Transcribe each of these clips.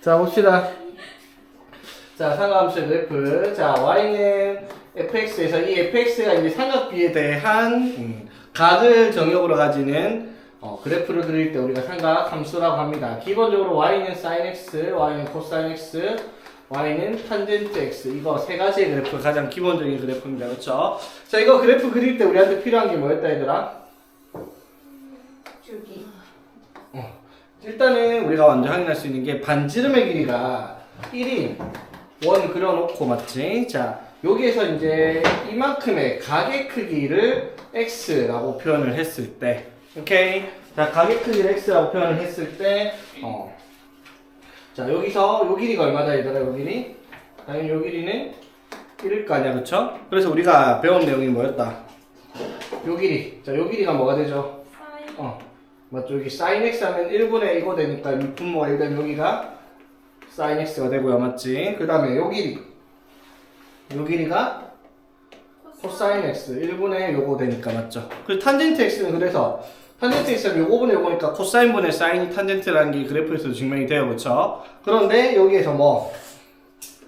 자, 봅시다. 자, 삼각함수의 그래프. 자, y는 fx에서 이 fx가 이제 삼각비에 대한 각을 정역으로 가지는 그래프를 그릴 때 우리가 삼각함수라고 합니다. 기본적으로 y는 sin x, y는 cosine x, y는 tangent x. 이거 세 가지의 그래프가 가장 기본적인 그래프입니다. 그렇죠? 자, 이거 그래프 그릴 때 우리한테 필요한 게 뭐였다, 얘들아? 주기. 일단은 우리가 먼저 확인할 수 있는 게 반지름의 길이가 1인 원 그려놓고 맞지? 자, 여기에서 이제 이만큼의 각의 크기를 x라고 표현을 했을 때, 오케이? 자, 각의 크기를 x라고 표현을 했을 때, 자, 여기서 요 길이가 얼마다 얘들아, 요 길이? 당연히 요 길이는 1일 거 아니야, 그쵸? 그래서 우리가 배운 내용이 뭐였다? 요 길이. 자, 요 길이가 뭐가 되죠? 맞죠? 여기 sin x 하면 1분의 이거 되니까 6분모가 1 되면 여기가 sin x가 되고요, 맞지? 그 다음에 요 길이. 요 길이가 cosine x 1분의 요거 되니까, 맞죠? 그리고 tangent x는 그래서 tangent x는 요거분의 요거니까 cosine분의 sine이 tangent라는 게 그래프에서 증명이 돼요, 그쵸? 그런데 여기에서 뭐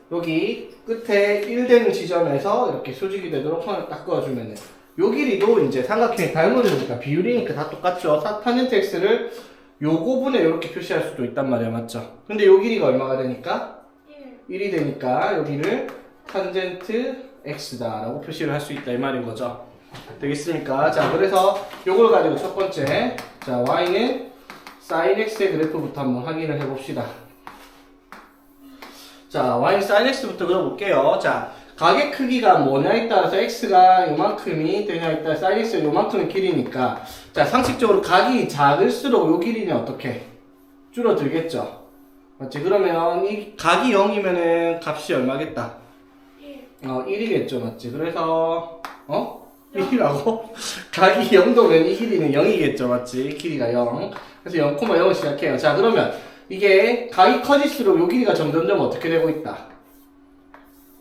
여기 끝에 1 되는 지점에서 이렇게 수직이 되도록 선을 딱 그어주면은 요 길이도 이제 삼각형의 닮은이니까 비율이니까 다 똑같죠. tangent x를 요거분에 이렇게 표시할 수도 있단 말이야, 맞죠? 근데 요 길이가 얼마가 되니까? 1이 되니까 여기를 tangent x다라고 표시를 할 수 있다 이 말인 거죠. 되겠습니까? 자, 그래서 요걸 가지고 첫 번째, 자, y는 sin x의 그래프부터 한번 확인을 해봅시다. 자, y는 sin x부터 그려볼게요. 자, 각의 크기가 뭐냐에 따라서 x가 요만큼이 되냐에 따라 sin x가 요만큼의 길이니까, 자, 상식적으로 각이 작을수록 요 길이는 어떻게? 줄어들겠죠. 맞지? 그러면 이 각이 0이면은 값이 얼마겠다? 1이겠죠, 맞지? 그래서 1이라고? 각이 0도면 이 길이는 0이겠죠, 맞지? 길이가 0. 그래서 0,0을 시작해요. 자, 그러면 이게 각이 커질수록 요 길이가 점점점 어떻게 되고 있다?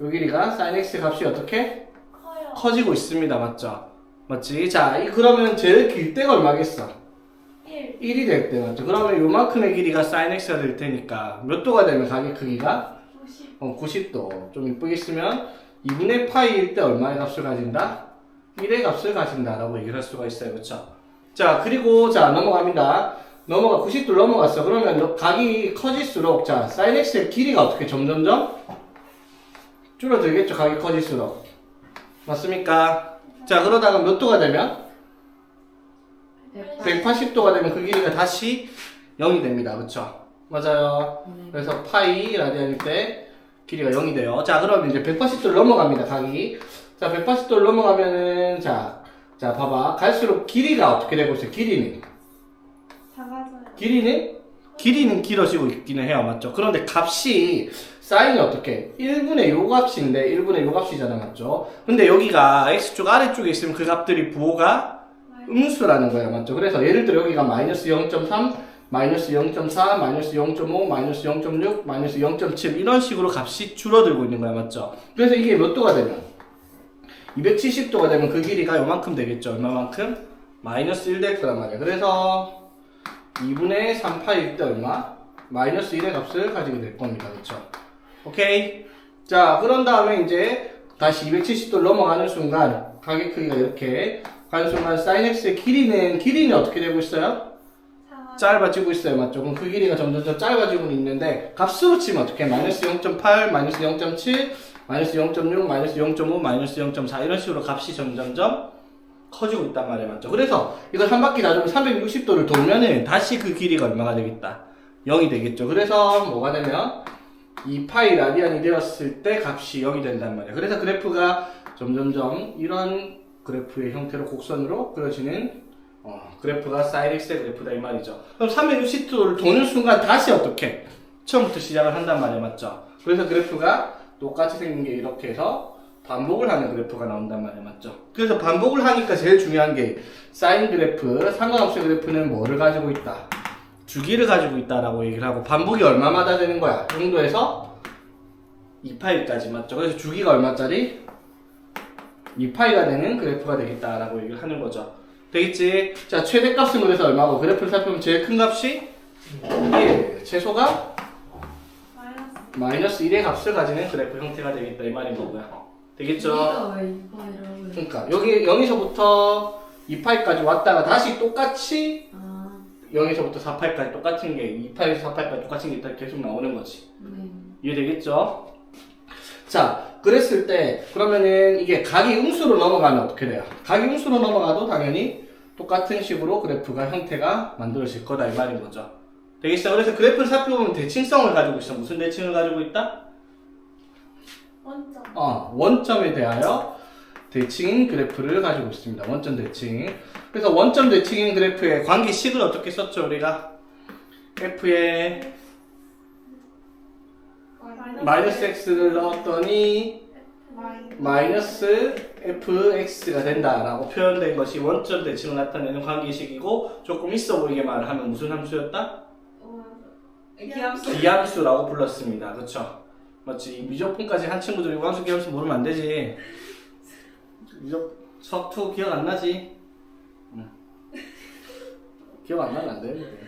요 길이가 sin x 값이 어떻게? 커요. 커지고 있습니다. 맞죠? 맞지? 자, 그러면 제일 길 때가 얼마겠어? 1이 될 때, 맞죠? 그러면 요만큼의 길이가 sin x가 될 테니까 몇 도가 되면 각의 크기가? 90. 90도. 좀 이쁘게 쓰면 2분의 파이일 때 얼마의 값을 가진다? 1의 값을 가진다라고 얘기를 할 수가 있어요. 그쵸? 자, 그리고 자, 넘어갑니다. 90도를 넘어갔어. 그러면 각이 커질수록, 자, sin x의 길이가 어떻게 점점점 줄어들겠죠, 각이 커질수록. 맞습니까? 자, 그러다가 몇 도가 되면? 180도가 되면 그 길이가 다시 0이 됩니다. 그쵸? 맞아요. 그래서 파이 라디안일 때 길이가 0이 돼요. 자, 그러면 이제 180도를 넘어갑니다, 각이. 자, 180도를 넘어가면은, 자, 봐봐. 갈수록 길이가 어떻게 되고 있어요? 길이는 길어지고 있기는 해요. 맞죠? 그런데 값이, 사인이 어떻게? 1분의 요 값인데, 1분의 요 값이잖아. 맞죠? 근데 여기가 x축 아래쪽에 있으면 그 값들이 부호가 음수라는 거예요. 맞죠? 그래서 예를 들어 여기가 마이너스 0.3, 마이너스 0.4, 마이너스 0.5, 마이너스 0.6, 마이너스 0.7 이런 식으로 값이 줄어들고 있는 거야. 맞죠? 그래서 이게 몇 도가 되면? 270도가 되면 그 길이가 요만큼 되겠죠. 얼마만큼? 마이너스 1 될 거란 말이야. 그래서 2분의 3파일 때 얼마? 마이너스 1의 값을 가지게 될 겁니다. 그쵸? 오케이? 자, 그런 다음에 이제 다시 270도를 넘어가는 순간 각의 크기가 이렇게 가는 순간 sin x의 길이는 어떻게 되고 있어요? 짧아지고 있어요. 맞죠? 그럼 그 길이가 점점 짧아지고 있는데 값으로 치면 어떻게? 마이너스 0.8, 마이너스 0.7, 마이너스 0.6, 마이너스 0.5, 마이너스 0.4 이런 식으로 값이 점점점 커지고 있단 말이에요. 맞죠? 그래서 이걸 한 바퀴 다 돌면 360도를 돌면은 다시 그 길이가 얼마가 되겠다? 0이 되겠죠. 그래서 뭐가 되면 2파이 라디안이 되었을 때 값이 0이 된단 말이에요. 그래서 그래프가 점점점 이런 그래프의 형태로 곡선으로 그려지는 그래프가 sin x의 그래프다 이 말이죠. 그럼 360도를 도는 순간 다시 어떻게? 처음부터 시작을 한단 말이에요. 맞죠? 그래서 그래프가 똑같이 생긴 게 이렇게 해서 반복을 하는 그래프가 나온단 말이에요. 맞죠? 그래서 반복을 하니까 제일 중요한 게 사인 그래프, 삼각함수의 그래프는 뭐를 가지고 있다? 주기를 가지고 있다라고 얘기를 하고 반복이 얼마마다 되는 거야? 0도에서 2파이까지 맞죠? 그래서 주기가 얼마짜리? 2파이가 되는 그래프가 되겠다라고 얘기를 하는 거죠. 되겠지? 자, 최대값은 그래서 얼마고? 그래프를 살펴보면 제일 큰 값이 1, 최소가 마이너스 1의 값을 가지는 그래프 형태가 되겠다 이 말인 거고요. 되겠죠? 여기가 왜 2파이라고? 그러니까 여기 0에서부터 2파이까지 왔다가 다시 똑같이 아, 0에서부터 4파이까지 똑같은 게 2파이에서 4파이까지 똑같은 게 계속 나오는 거지. 네. 이해되겠죠? 자, 그랬을 때 그러면은 이게 각이 음수로 넘어가면 어떻게 돼요? 각이 음수로 넘어가도 당연히 똑같은 식으로 그래프가 형태가 만들어질 거다 이 말인 거죠. 되겠죠? 그래서 그래프를 살펴보면 대칭성을 가지고 있어. 무슨 대칭을 가지고 있다? 원점. 원점에 대하여 대칭인 그래프를 가지고 있습니다. 원점 대칭. 그래서 원점 대칭인 그래프의 관계식을 어떻게 썼죠, 우리가? F에 마이너스 x를 넣었더니 마이너스 fx가 된다라고 표현된 것이 원점 대칭을 나타내는 관계식이고, 조금 있어 보이게 말을 하면 무슨 함수였다? 기함수라고 불렀습니다. 그쵸? 맞지? 미적분까지 한 친구들이 우함수 기함수 모르면 안 되지. 수학2 기억 안 나지? 응. 기억 안 나면 안 되는데.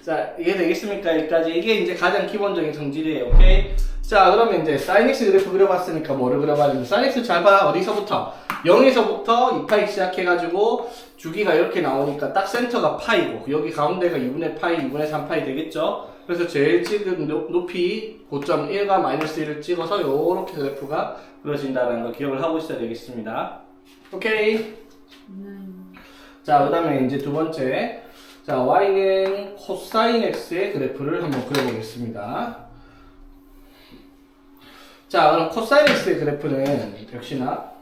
자, 이게 되겠습니까? 여기까지. 이게 이제 가장 기본적인 성질이에요. 오케이? 자, 그러면 이제 sin x 그래프 그려봤으니까 뭐를 그려봐야 됩니다. sin x 잘 봐. 어디서부터? 0에서부터 2파이 시작해가지고 주기가 이렇게 나오니까 딱 센터가 파이고, 여기 가운데가 2분의 파이, 2분의 3파이 되겠죠? 그래서 제일 찍은 높이 고점 1과 마이너스 1을 찍어서 요렇게 그래프가 그려진다는 거 기억을 하고 있어야 되겠습니다. 오케이? 자, 그 다음에 이제 두 번째. 자, y는 코사인 x의 그래프를 한번 그려보겠습니다. 자, 그럼 코사인 x의 그래프는 역시나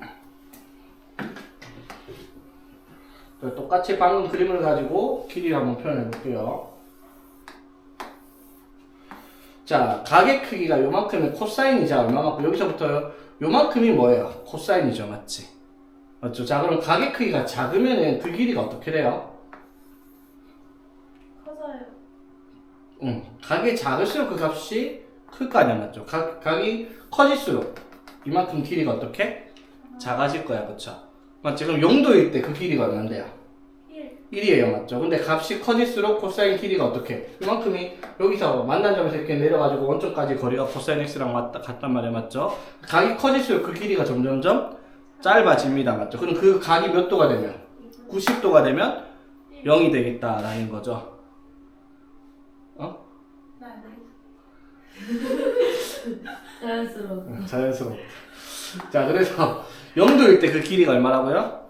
똑같이 방금 그림을 가지고 길이를 한번 표현해 볼게요. 자, 각의 크기가 요만큼의 코사인이 자 얼마만큼, 여기서부터 요만큼이 뭐예요? 코사인이죠, 맞지? 맞죠? 자, 그럼 각의 크기가 작으면은 그 길이가 어떻게 돼요? 커져요. 각이 작을수록 그 값이 클 거 아니야, 맞죠? 각이 커질수록 이만큼 길이가 어떻게? 작아질 거야, 그쵸? 맞지? 그럼 0도일 때 그 길이가 얼마인데요? 1이에요, 맞죠? 근데 값이 커질수록 코사인 길이가 어떻게? 이만큼이 여기서 만난 점에서 이렇게 내려가지고 원점까지 거리가 코사인 x랑 같단 말이에요, 맞죠? 각이 커질수록 그 길이가 점점점 짧아집니다, 맞죠? 그럼 그 각이 몇 도가 되면? 90도가 되면 0이 되겠다라는 거죠. 자연스러워. 자연스러워. 자, 그래서 0도일 때 그 길이가 얼마라고요?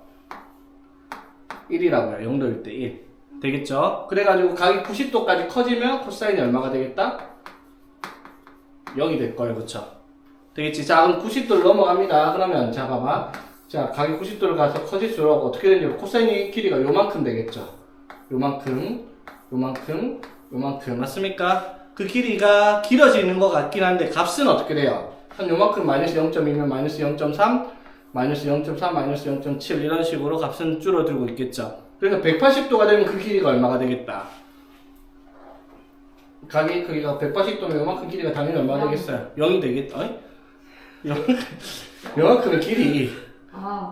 1이라고요. 0도일 때 1. 되겠죠? 그래가지고 각이 90도까지 커지면 코사인이 얼마가 되겠다? 0이 될 거예요. 그쵸? 되겠지? 자, 그럼 90도를 넘어갑니다. 그러면, 자, 봐봐. 자, 각이 90도를 가서 커질수록 어떻게 되는지, 코사인의 길이가 요만큼 되겠죠? 요만큼, 요만큼, 요만큼. 맞습니까? 그 길이가 길어지는 것 같긴 한데, 값은 어떻게 돼요? 한 요만큼 마이너스 0.2면 마이너스 0.3, 마이너스 0.4, 마이너스 0.7 이런 식으로 값은 줄어들고 있겠죠. 그래서 180도가 되면 그 길이가 얼마가 되겠다? 각의 크기가 180도면 요만큼 길이가 당연히 얼마가 되겠어요? 0이 되겠다. 어이? 요만큼의 길이.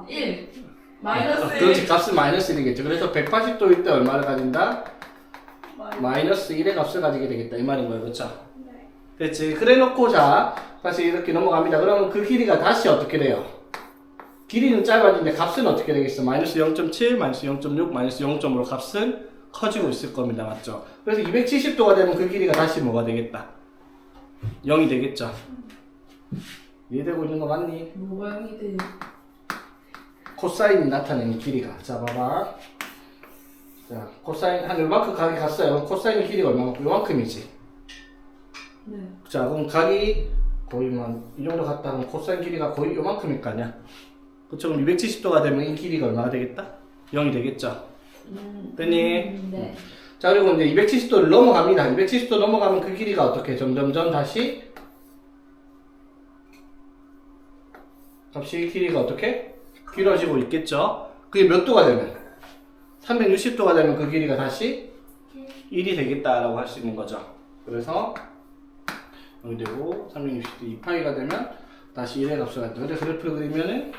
1. 마이너스 1. 그렇지, 값은 마이너스 1이겠죠. 그래서 180도일 때 얼마를 가진다? 마이너스 1의 값을 가지게 되겠다. 이 말인 거예요. 그렇죠? 네. 됐지? 그래 놓고 자, 다시 이렇게 넘어갑니다. 그러면 그 길이가 다시 어떻게 돼요? 길이는 짧아지는데 값은 어떻게 되겠어? 마이너스 0.7, 마이너스 0.6, 마이너스 0.5로 값은 커지고 있을 겁니다. 맞죠? 그래서 270도가 되면 그 길이가 다시 뭐가 되겠다? 0이 되겠죠? 이해되고 있는 거 맞니? 모양이 돼. 코사인이 나타내는 길이가. 자, 봐봐. 자, 코사인, 한 요만큼 각이 갔어요. 그럼 코사인의 길이가 얼마만큼? 요만큼이지. 네. 자, 그럼 각이 거의 이 정도 갔다 하면 코사인 길이가 거의 요만큼일 거 아니야? 그쵸? 그럼 270도가 되면 이 길이가 얼마가 되겠다? 0이 되겠죠? 됐니? 네. 자, 그리고 이제 270도를 넘어갑니다. 270도 넘어가면 그 길이가 어떻게 점점점 다시 값이 길이가 어떻게? 길어지고 있겠죠? 그게 몇 도가 되면? 360도가 되면 그 길이가 다시 1이 되겠다라고 할 수 있는 거죠. 그래서 여기 되고 360도 2파이가 되면 다시 1의 값을 갖다. 그래서 그래프를 그리면은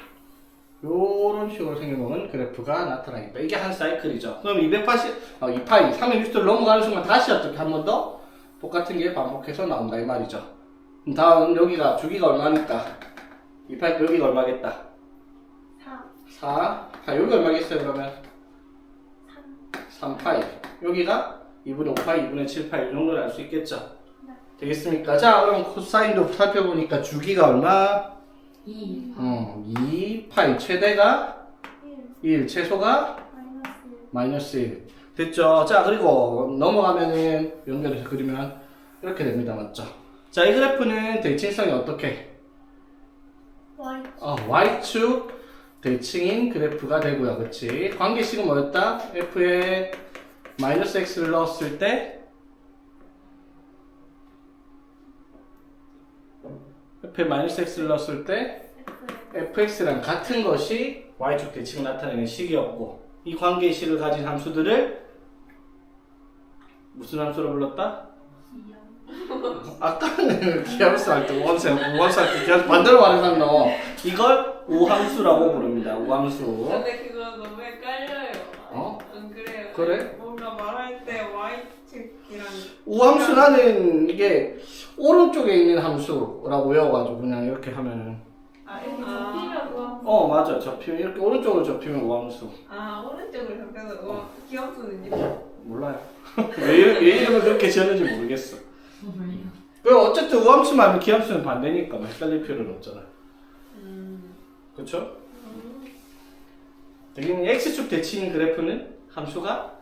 요런 식으로 생겨먹은 그래프가 나타나겠다. 이게 한 사이클이죠. 그럼 280, 2파이, 360도를 넘어가는 순간 다시 어떻게 한 번 더? 똑같은 게 반복해서 나온다 이 말이죠. 그럼 다음 여기가 주기가 얼마니까 2파이 여기가 얼마겠다 4. 4 여기 얼마겠어요 그러면 3. 3파이 여기가 2분의 5파이 2분의 7파이 이 정도를 알 수 있겠죠. 네. 되겠습니까? 자 그럼 코사인도 살펴보니까 주기가 얼마 2. 2파이 최대가 1. 1 최소가 마이너스 1. -1 됐죠. 자 그리고 넘어가면은 연결해서 그리면 이렇게 됩니다. 맞죠? 자 이 그래프는 대칭성이 어떻게 Y. Y축 대칭인 그래프가 되고요. 그치? 관계식은 뭐였다? F에 마이너스 X를 넣었을 때 F에 마이너스 X를 넣었을 때 F. fx랑 같은 것이 y축 대칭을 나타내는 식이었고 이 관계식을 가진 함수들을 무슨 함수로 불렀다? 아까는 기함수 할 때 우함수 할 때 기함수 반대로 말해놨노. 이걸 우함수라고 부릅니다. 우함수. 근데 그거 너무 헷갈려요. 어? 안 그래요? 그래? 뭔가 말할 때 Y축이랑 우함수라는 이게 오른쪽에 있는 함수라고 외워가지고 그냥 이렇게 하면은 여기 접히면 우함수. 맞아. 접히면 이렇게 오른쪽으로 접히면 우함수. 오른쪽을 접해서 기억수는요? 몰라요. 왜 이름을 그렇게 지었는지 모르겠어. 정말요? 그 어쨌든 우함수만 하면 기함수는 반대니까 뭐 헷갈릴 필요는 없잖아. 그렇죠? 여기는 x축 대칭인 그래프는 함수가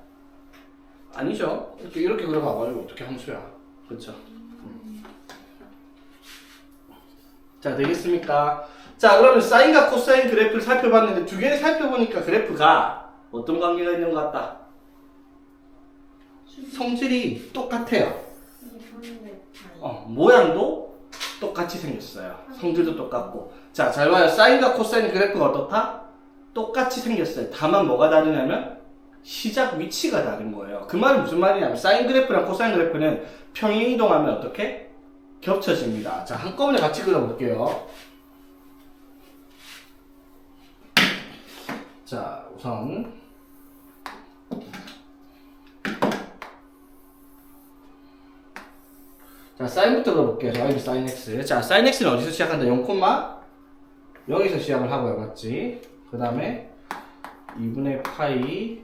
아니죠. 이렇게 그려봐가지고 어떻게 함수야? 그렇죠? 자 되겠습니까? 자 그러면 사인과 코사인 그래프를 살펴봤는데 두 개를 살펴보니까 그래프가 어떤 관계가 있는 것 같다? 성질이 똑같아요. 모양도 똑같이 생겼어요. 성질도 똑같고. 자, 잘 봐요. 사인과 코사인 그래프가 어떻다? 똑같이 생겼어요. 다만 뭐가 다르냐면 시작 위치가 다른 거예요. 그 말은 무슨 말이냐면 사인 그래프랑 코사인 그래프는 평행이동하면 어떻게? 겹쳐집니다. 자, 한꺼번에 같이 그려볼게요. 자, 우선 자, 사인부터 그려볼게요. 자, 여기 사인 x. 자, 사인 x는 어디서 시작한다? 0, 0에서 시작을 하고요. 맞지? 그 다음에 2분의 파이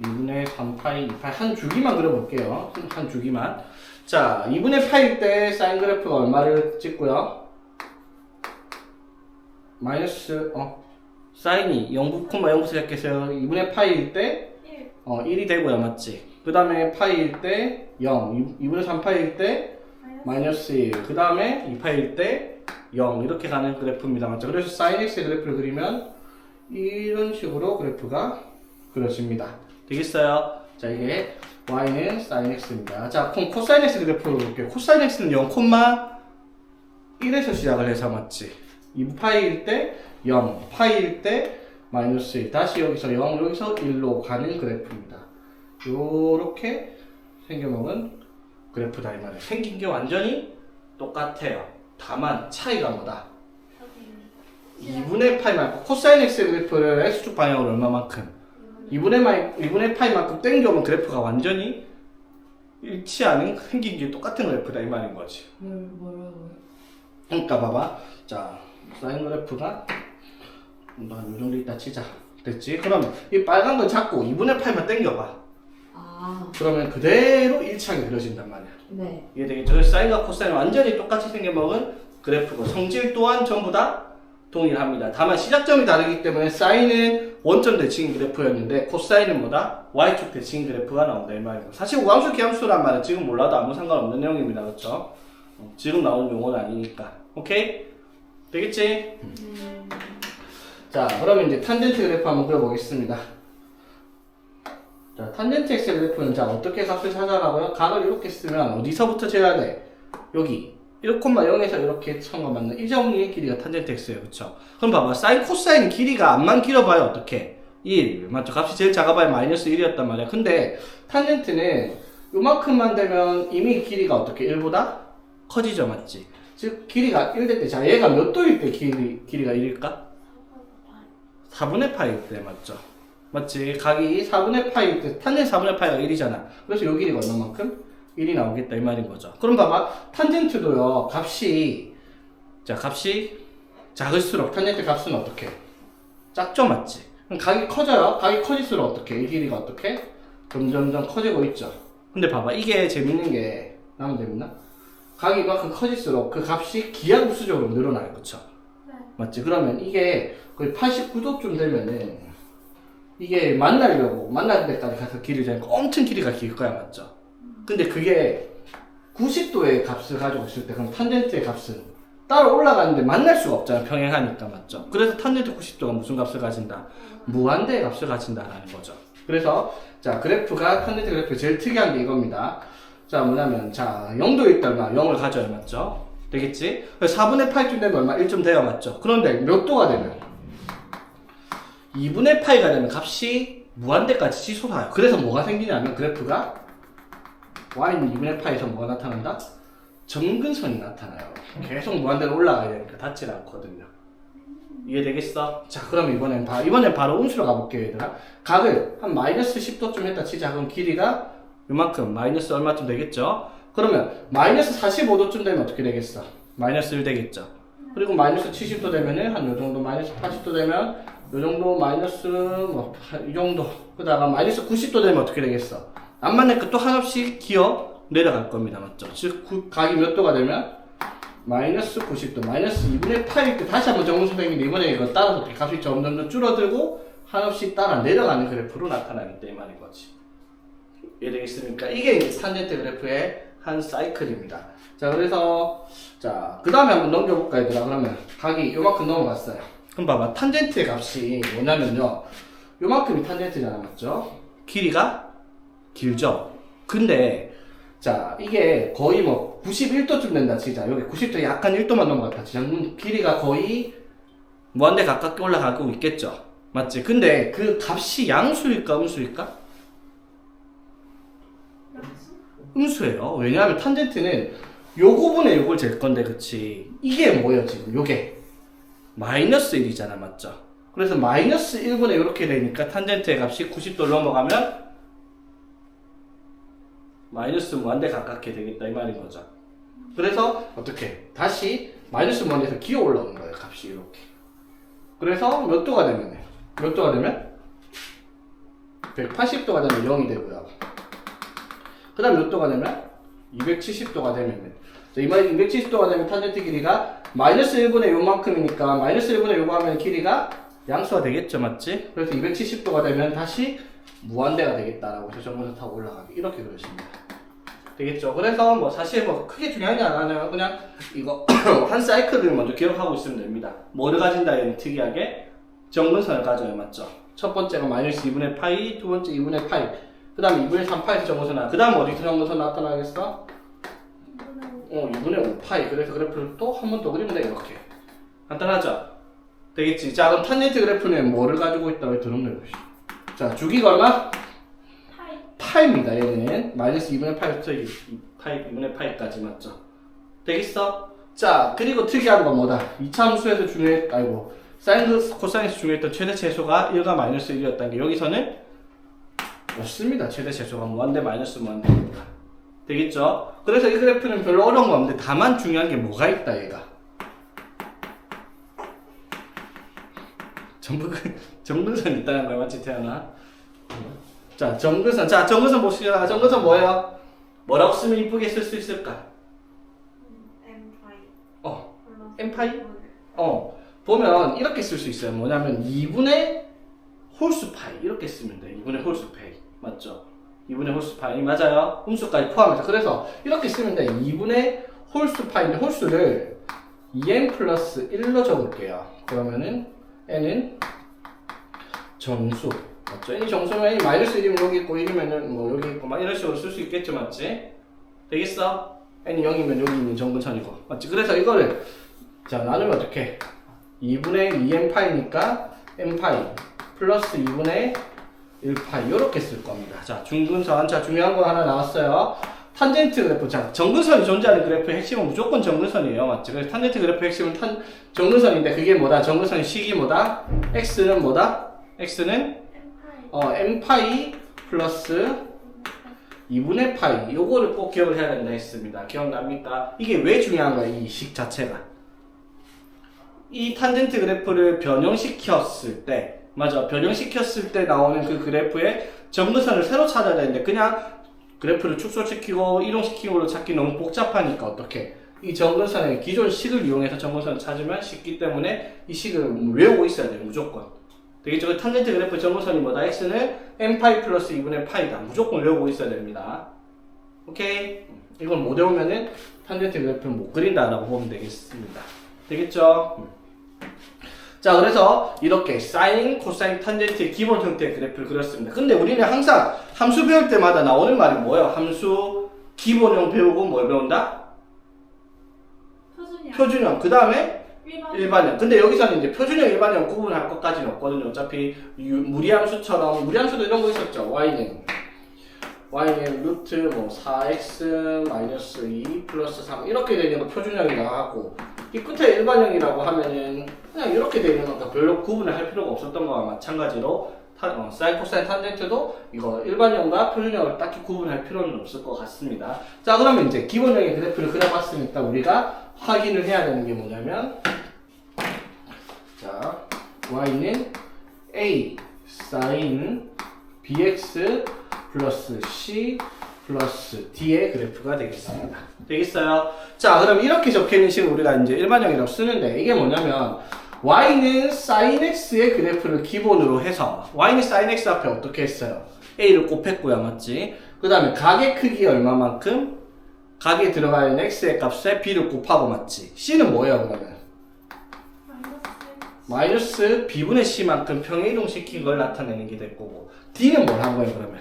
2분의 3파이 2파이 한 주기만 그려볼게요. 한 주기만. 자, 2분의 파일 때 사인 그래프가 얼마를 찍고요? 마이너스, 사인이 0,0부터 시작해서 2분의 파이일 때 1. 1이 되고요. 맞지? 그 다음에 파이일 때 0, 2분의 3파이일 때 마이너스 1, 그 다음에 2파이일 때 0 이렇게 가는 그래프입니다. 맞죠? 그래서 사인 x의 그래프를 그리면 이런 식으로 그래프가 그려집니다. 되겠어요? 자, 이게 y는 사인 x입니다. 자, 그럼 코사인 x 그래프를 볼게요. 코사인 x는 0,1에서 시작을 해서 맞지? 2파이일 때 0, 파이일 때 마이너스 1, 다시 여기서 0, 여기서 1로 가는 그래프입니다. 요렇게 생겨먹은 그래프다 이 말이에요. 생긴 게 완전히 똑같아요. 다만 차이가 뭐다? 2분의 파이만큼 코사인 x 그래프를 x축 방향으로 얼마만큼? 2분의 파이만큼 땡겨오면 그래프가 완전히 일치하는 생긴 게 똑같은 그래프다 이 말인 거지. 뭐라고요? 그러니까 봐봐. 자, 사인 그래프가 요 정도 있다 치자. 됐지? 그럼 이 빨간 건 잡고 2분의 파이만 땡겨봐. 그러면 그대로 일치하게 그려진단 말이야. 네. 이해되겠죠? 그래서 사인과 코사인은 완전히 똑같이 생겨먹은 그래프고 성질 또한 전부 다 동일합니다. 다만 시작점이 다르기 때문에 사인은 원점 대칭인 그래프였는데 코사인은 뭐다? y축 대칭인 그래프가 나온다 이 말이고 사실 우함수 기함수란 말은 지금 몰라도 아무 상관없는 내용입니다. 그렇죠? 지금 나오는 용어는 아니니까. 오케이? 되겠지? 자, 그러면 이제 탄젠트 그래프 한번 그려보겠습니다. 자, 탄젠트 x 그래프는 자 어떻게 값을 찾아라고요? 각을 이렇게 쓰면 어디서부터 재야 돼? 여기 1,0에서 이렇게 선거 맞는 이 점의 길이가 탄젠트 x예요. 그쵸? 그럼 봐봐. 사인 코사인 길이가 앞만 길어봐요. 어떻게? 1. 맞죠? 값이 제일 작아봐야 마이너스 1이었단 말이야. 근데 탄젠트는 요만큼만 되면 이미 길이가 어떻게? 1보다 커지죠. 맞지? 즉 길이가 1 될 때 자 얘가 몇 도일 때 길이가 1일까? 4분의 파일 때 맞죠? 맞지? 각이 4분의 파이, 탄젠트 4분의 파이가 1이잖아. 그래서 요 길이가 얼마만큼? 1이 나오겠다 이 말인 거죠. 그럼 봐봐. 탄젠트도요. 값이 작을수록 탄젠트 값은 어떻게? 작죠, 맞지? 그럼 각이 커져요. 각이 커질수록 어떻게? 이 길이가 어떻게? 점점점 커지고 있죠. 근데 봐봐. 이게 재밌는 게 나면 재밌나? 각이 이만큼 커질수록 그 값이 기하급수적으로 늘어나요. 그쵸? 네. 맞지? 그러면 이게 거의 89도쯤 되면은 이게 만날 때까지 가서 길이 되니까 엄청 길이가 길 거야. 맞죠? 근데 그게 90도의 값을 가지고 있을 때 그럼 탄젠트의 값은 따로 올라가는데 만날 수가 없잖아. 병행하니까. 맞죠? 그래서 탄젠트 90도가 무슨 값을 가진다? 무한대의 값을 가진다라는 거죠. 그래서 자 그래프가 탄젠트 그래프 제일 특이한 게 이겁니다. 자 뭐냐면 자 0도일 때 얼마? 0을 가져야 맞죠? 되겠지? 4분의 8쯤 되면 얼마? 1좀 돼요. 맞죠? 그런데 몇 도가 되면? 2분의 파이가 되면 값이 무한대까지 치솟아요. 그래서 뭐가 생기냐면 그래프가 y는 2분의 파이에서 뭐가 나타난다? 점근선이 나타나요. 계속 무한대로 올라가야 되니까 닿질 않거든요. 이해되겠어? 자 그럼 이번엔 바로 음수로 가볼게요 얘들아. 각을 한 마이너스 10도쯤 했다 치자. 그럼 길이가 요만큼 마이너스 얼마쯤 되겠죠? 그러면 마이너스 45도쯤 되면 어떻게 되겠어? 마이너스 1 되겠죠? 그리고 마이너스 70도 되면은 한 요정도 마이너스 80도 되면 요정도 마이너스 이 정도 그다가 마이너스 90도 되면 어떻게 되겠어? 안 맞으니까 또 한없이 기어 내려갈 겁니다. 맞죠? 즉 각이 몇 도가 되면 마이너스 90도 마이너스 2분의 8일 때 다시 한번 정문 선생님이 이번에 이거 따라서 값이 점점 더 줄어들고 한없이 따라 내려가는 그래프로 나타나기 때문인 거지. 이해되겠습니까? 이게 이제 탄젠트 그래프의 한 사이클입니다. 자 그래서 자 그 다음에 한번 넘겨볼까 얘들아. 그러면 각이 요만큼 넘어갔어요. 그럼 봐봐. 탄젠트의 값이 뭐냐면요 요만큼이 탄젠트잖아. 맞죠? 길이가 길죠? 근데 자 이게 거의 뭐 91도쯤 된다 치자. 여기 90도 약간 1도만 넘어갔다 치자. 그럼 길이가 거의 무한대 가깝게 올라가고 있겠죠? 맞지? 근데 그 값이 양수일까 음수일까? 음수예요. 왜냐하면 탄젠트는 요거분의 요걸 잴 건데 그치? 이게 뭐예요 지금? 요게 마이너스 1이잖아. 맞죠? 그래서 마이너스 1분의 이렇게 되니까 탄젠트의 값이 90도를 넘어가면 마이너스 무한대 가깝게 되겠다 이 말인 거죠. 그래서 어떻게? 다시 마이너스 무한대에서 기어 올라오는 거예요. 값이 이렇게. 그래서 몇 도가 되면 180도가 되면 0이 되고요. 그 다음 몇 도가 되면 270도가 되면 이 말이 270도가 되면 탄젠트 길이가 마이너스 1분의 요만큼이니까 마이너스 1분의 요거 하면 길이가 양수가 되겠죠. 맞지? 그래서 270도가 되면 다시 무한대가 되겠다라고 해서 정문선 타고 올라가기 이렇게 그러십니다. 되겠죠? 그래서 뭐 사실 뭐 크게 중요한 게 아니라요. 그냥 이거 한 사이클을 먼저 기억하고 있으면 됩니다. 뭐를 가진다 얘는 특이하게 정근선을 가져요. 맞죠? 첫 번째가 마이너스 2분의 파이, 두 번째 2분의 파이, 그 다음에 2분의 3파이에서 정근선 나와. 그 다음 어디서 정근선 나타나겠어? 2분의 5파이. 그래서 그래프를 또 한 번 더 그리면 돼. 이렇게 간단하죠? 되겠지? 자 그럼 탄젠트 그래프는 뭐를 가지고 있다고 들었네요. 자 주기가 얼마? 파이입니다. 얘는 마이너스 2분의 파이부터 2분의 파이까지 맞죠? 되겠어? 자 그리고 특이한 건 뭐다? 2차 함수에서 사인 코사인에서 중요했던 최대 최소가 1과 마이너스 1이었다는 게 여기서는 없습니다. 최대 최소가 무한대 마이너스 무한대입니다. 되겠죠? 그래서 이 그래프는 별로 어려운 거 없는데 다만 중요한 게 뭐가 있다 얘가. 정근선이 있다는 거야. 맞지 태연아? 자 정근선 봅시다. 정근선 뭐예요? 뭐라고 쓰면 이쁘게 쓸 수 있을까? n파이? 보면 이렇게 쓸 수 있어요. 뭐냐면 2분의 홀수 파이 이렇게 쓰면 돼. 2분의 홀수 파이 맞죠? 2분의 홀수 파이 맞아요? 음수까지 포함해서. 그래서 이렇게 쓰면 돼. 2분의 홀수 파이인데 홀수를 2n 플러스 1로 적을게요. 그러면은 n은 정수 맞죠? n이 정수면 n이 마이너스 1이면 여기 있고 1이면은 뭐 여기 있고 막 이런 식으로 쓸 수 있겠죠. 맞지? 되겠어? n이 0이면 여기 있는 정근선이고 맞지? 그래서 이거를 자 나누면 어떻게? 2분의 2n 파이니까 n 파이 플러스 2분의 1 파이 이렇게 쓸 겁니다. 자 중근선. 자 중요한 거 하나 나왔어요. 탄젠트 그래프. 자 정근선이 존재하는 그래프의 핵심은 무조건 정근선이에요. 맞지? 그래서 탄젠트 그래프의 핵심은 정근선인데 그게 뭐다? 정근선의 식이 뭐다? x는 뭐다? x는 n파이 플러스 2분의 파이. 요거를 꼭 기억을 해야 된다 했습니다. 기억납니까? 이게 왜 중요한가, 이 식 자체가. 이 탄젠트 그래프를 변형시켰을 때, 맞아, 변형시켰을 때 나오는 그 그래프의 점근선을 새로 찾아야 되는데, 그냥 그래프를 축소시키고 이동시키는 걸로 찾기 너무 복잡하니까 어떻게? 이 점근선의 기존 식을 이용해서 점근선을 찾으면 쉽기 때문에 이 식을 외우고 있어야 돼요, 무조건. 되겠죠? 탄젠트 그래프 점근선이 뭐다? x는 n파이 플러스 2분의 파이다. 무조건 외우고 있어야 됩니다. 오케이? 이걸 못 외우면은 탄젠트 그래프는 못 그린다라고 보면 되겠습니다. 되겠죠? 자, 그래서 이렇게 사인, 코사인, 탄젠트의 기본 형태의 그래프를 그렸습니다. 근데 우리는 항상 함수 배울 때마다 나오는 말이 뭐예요? 함수 기본형 배우고 뭘 배운다? 표준이야. 표준형. 그 다음에 일반. 일반형. 근데 여기서는 이제 표준형, 일반형 구분할 것까지는 없거든요. 어차피 무리함수처럼, 무리함수도 이런 거 있었죠. y는 루트 뭐 4x 마이너스 2 플러스 3 이렇게 되는 거 표준형이라고 하고, 이 끝에 일반형이라고 하면은 그냥 이렇게 되는 거니까 별로 구분을 할 필요가 없었던 거와 마찬가지로 사인, 코사인, 탄젠트도 이거 일반형과 표준형을 딱히 구분할 필요는 없을 것 같습니다. 자, 그러면 이제 기본형의 그래프를 그려봤으니까 우리가 확인을 해야 되는 게 뭐냐면, 자, y는 a sin bx 플러스 c 플러스 d의 그래프가 되겠습니다. 되겠어요? 자, 그럼 이렇게 적혀있는 식을 우리가 이제 일반형이라고 쓰는데, 이게 뭐냐면 y는 sin x의 그래프를 기본으로 해서, y는 sin x 앞에 어떻게 했어요? a를 곱했고요, 맞지? 그 다음에 각의 크기 얼마만큼? 각에 들어가 있는 x의 값에 b를 곱하고, 맞지? c는 뭐예요, 그러면? 마이너스 b분의 c만큼 평행이동시킨 걸 나타내는 게 될 거고, d는 뭘 한 거예요, 그러면?